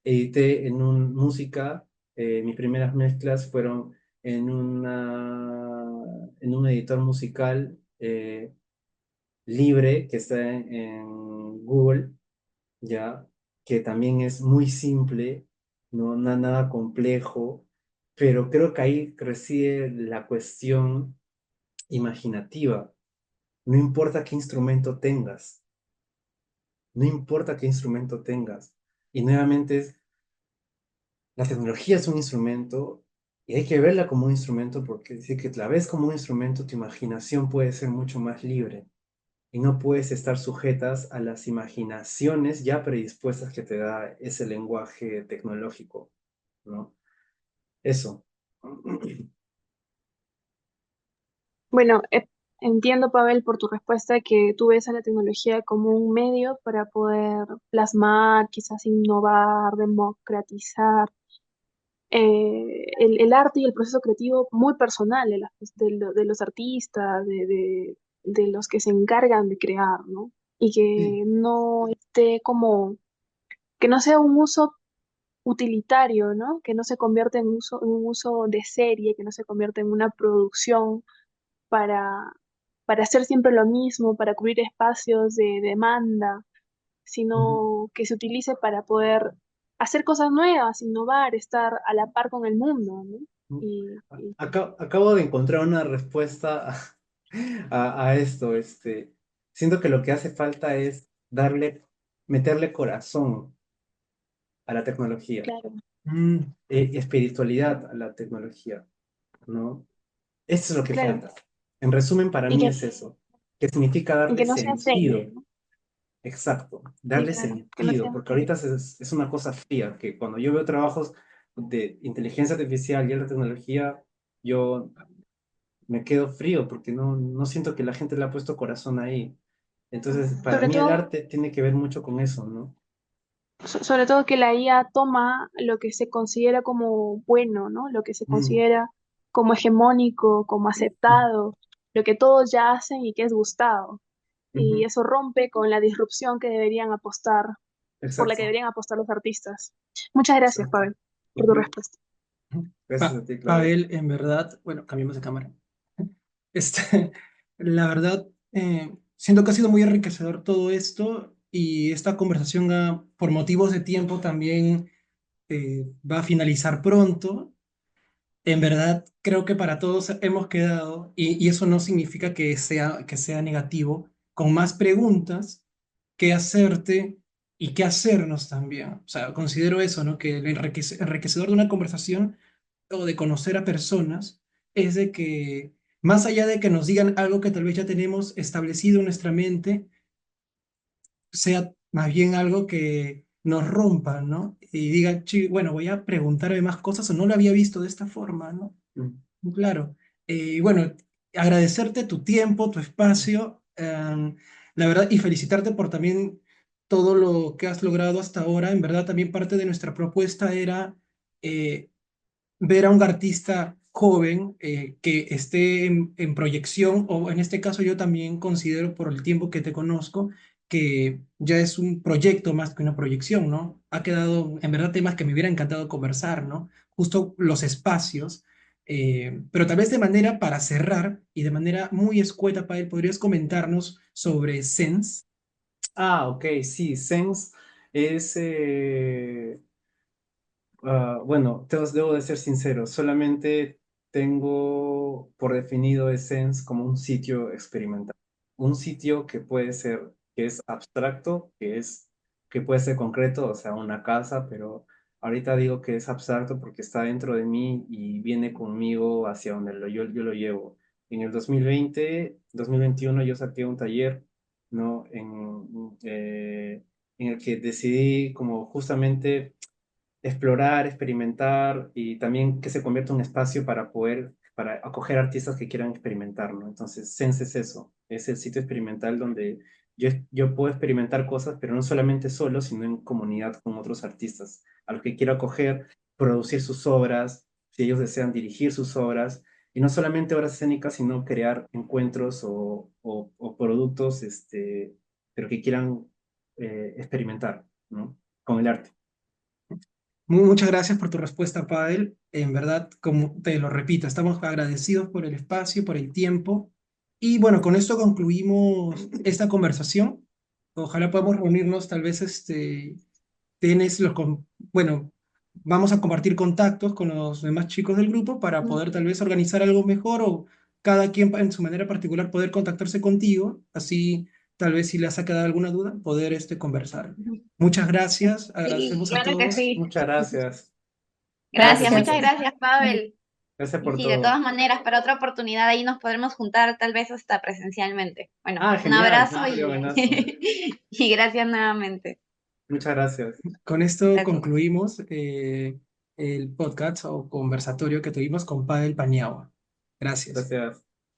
[SPEAKER 2] Edité en un música, mis primeras mezclas fueron en un editor musical libre que está en Google, ya, que también es muy simple, no nada complejo, pero creo que ahí reside la cuestión imaginativa. No importa qué instrumento tengas, no importa qué instrumento tengas. Y nuevamente, la tecnología es un instrumento y hay que verla como un instrumento porque si que la ves como un instrumento, tu imaginación puede ser mucho más libre y no puedes estar sujetas a las imaginaciones ya predispuestas que te da ese lenguaje tecnológico, ¿no? Eso.
[SPEAKER 5] Bueno, entiendo, Pavel, por tu respuesta que tú ves a la tecnología como un medio para poder plasmar, quizás innovar, democratizar el arte y el proceso creativo muy personal de los artistas, de los que se encargan de crear, ¿no? Y
[SPEAKER 3] Sí.
[SPEAKER 5] que no esté como, que no sea un uso utilitario, ¿no? Que no se convierta en un uso de serie, que no se convierta en una producción para, para hacer siempre lo mismo, para cubrir espacios de demanda,
[SPEAKER 3] Ujú.
[SPEAKER 5] sino que se utilice para poder hacer cosas nuevas, innovar, estar a la par con el mundo, ¿no? Y
[SPEAKER 2] Acabo de encontrar una respuesta a esto. Siento que lo que hace falta es meterle corazón a la tecnología,
[SPEAKER 5] claro,
[SPEAKER 3] Mm,
[SPEAKER 2] espiritualidad a la tecnología, ¿no? Eso es lo que
[SPEAKER 5] claro,
[SPEAKER 2] falta. En resumen, para
[SPEAKER 5] y
[SPEAKER 2] mí
[SPEAKER 5] que,
[SPEAKER 2] es eso, que significa
[SPEAKER 5] y
[SPEAKER 2] darle
[SPEAKER 5] que no sea serie,
[SPEAKER 2] sentido.
[SPEAKER 5] ¿no?
[SPEAKER 2] Exacto,
[SPEAKER 5] Sí,
[SPEAKER 2] darle
[SPEAKER 5] claro, que no
[SPEAKER 2] sentido,
[SPEAKER 5] sea
[SPEAKER 2] porque
[SPEAKER 5] serie.
[SPEAKER 2] ahorita es una cosa fría, que cuando yo veo trabajos de inteligencia artificial y alta tecnología, yo me quedo frío porque no siento que la gente le ha puesto corazón ahí. Entonces, para
[SPEAKER 5] Sobre
[SPEAKER 2] mí el
[SPEAKER 5] todo,
[SPEAKER 2] arte tiene que ver mucho con eso, ¿no?
[SPEAKER 5] sobre todo que la IA toma lo que se considera como bueno, ¿no? Lo que se
[SPEAKER 3] mm,
[SPEAKER 5] considera como hegemónico, como aceptado, lo que todos ya hacen y que es gustado. Y
[SPEAKER 2] Ujú,
[SPEAKER 5] eso rompe con la disrupción que deberían apostar, por la que
[SPEAKER 2] exacto,
[SPEAKER 5] deberían apostar los artistas. Muchas gracias,
[SPEAKER 2] exacto.
[SPEAKER 5] Pavel, por tu
[SPEAKER 2] Ujú.
[SPEAKER 5] respuesta.
[SPEAKER 3] ujú.
[SPEAKER 2] Gracias a ti, Claudia.
[SPEAKER 3] Pavel, en verdad, bueno, cambiamos de cámara. Este, la verdad, siento que ha sido muy enriquecedor todo esto y esta conversación por motivos de tiempo también va a finalizar pronto. En verdad, creo que para todos hemos quedado, y eso no significa que sea negativo, con más preguntas que hacerte y que hacernos también. O sea, considero eso, ¿no? Que el enriquecedor de una conversación o de conocer a personas es de que, más allá de que nos digan algo que tal vez ya tenemos establecido en nuestra mente, sea más bien algo que nos rompa, ¿no? Y diga, bueno, voy a preguntarme más cosas o no lo había visto de esta forma, ¿no? Claro. Y bueno, agradecerte tu tiempo, tu espacio, la verdad, y felicitarte por también todo lo que has logrado hasta ahora. En verdad, también parte de nuestra propuesta era eh, ver a un artista joven que esté en proyección, o en este caso yo también considero por el tiempo que te conozco, que ya es un proyecto más que una proyección, ¿no? Ha quedado, en verdad, temas que me hubiera encantado conversar, ¿no? Justo los espacios, pero tal vez de manera para cerrar y de manera muy escueta, Pael, ¿podrías comentarnos sobre Sense?
[SPEAKER 2] Ah, ok, sí, Sense es, bueno, debo de ser sincero, solamente tengo por definido Essence como un sitio experimental, un sitio que puede ser, que es abstracto, que puede ser concreto, o sea, una casa, pero ahorita digo que es abstracto porque está dentro de mí y viene conmigo hacia donde yo lo llevo. En el 2021 yo saqué un taller, ¿no? En el que decidí como justamente explorar, experimentar y también que se convierta en un espacio para acoger artistas que quieran experimentar, ¿no? Entonces, Sense es eso, es el sitio experimental donde yo puedo experimentar cosas, pero no solamente solo, sino en comunidad con otros artistas, a los que quiero acoger, producir sus obras, si ellos desean dirigir sus obras, y no solamente obras escénicas, sino crear encuentros o productos, pero que quieran experimentar, ¿no? Con el arte.
[SPEAKER 3] Muchas gracias por tu respuesta, Pavel. En verdad, como te lo repito, estamos agradecidos por el espacio, por el tiempo. Y bueno, con esto concluimos esta conversación. Ojalá podamos reunirnos, tal vez tienes bueno, vamos a compartir contactos con los demás chicos del grupo para poder tal vez organizar algo mejor o cada quien en su manera particular poder contactarse contigo. Así, tal vez si les ha quedado alguna duda, poder conversar. Muchas gracias,
[SPEAKER 1] Sí,
[SPEAKER 3] agradecemos a
[SPEAKER 1] claro que
[SPEAKER 3] todos.
[SPEAKER 1] sí.
[SPEAKER 2] Muchas gracias. Gracias,
[SPEAKER 1] Gracias,
[SPEAKER 4] Gracias.
[SPEAKER 1] muchas
[SPEAKER 2] chicos.
[SPEAKER 1] gracias, Pavel.
[SPEAKER 2] Gracias
[SPEAKER 1] Y
[SPEAKER 2] por
[SPEAKER 1] sí, de todas
[SPEAKER 2] todo.
[SPEAKER 1] maneras, para otra oportunidad ahí nos podremos juntar, tal vez hasta presencialmente. Bueno,
[SPEAKER 2] Ah,
[SPEAKER 1] un
[SPEAKER 2] genial.
[SPEAKER 1] abrazo
[SPEAKER 2] Sería
[SPEAKER 1] y,
[SPEAKER 2] buenazo.
[SPEAKER 1] y gracias nuevamente.
[SPEAKER 2] Muchas gracias.
[SPEAKER 3] Con esto
[SPEAKER 1] Gracias.
[SPEAKER 3] concluimos el podcast o conversatorio que tuvimos con Pavel Paniagua. Gracias.
[SPEAKER 2] Gracias.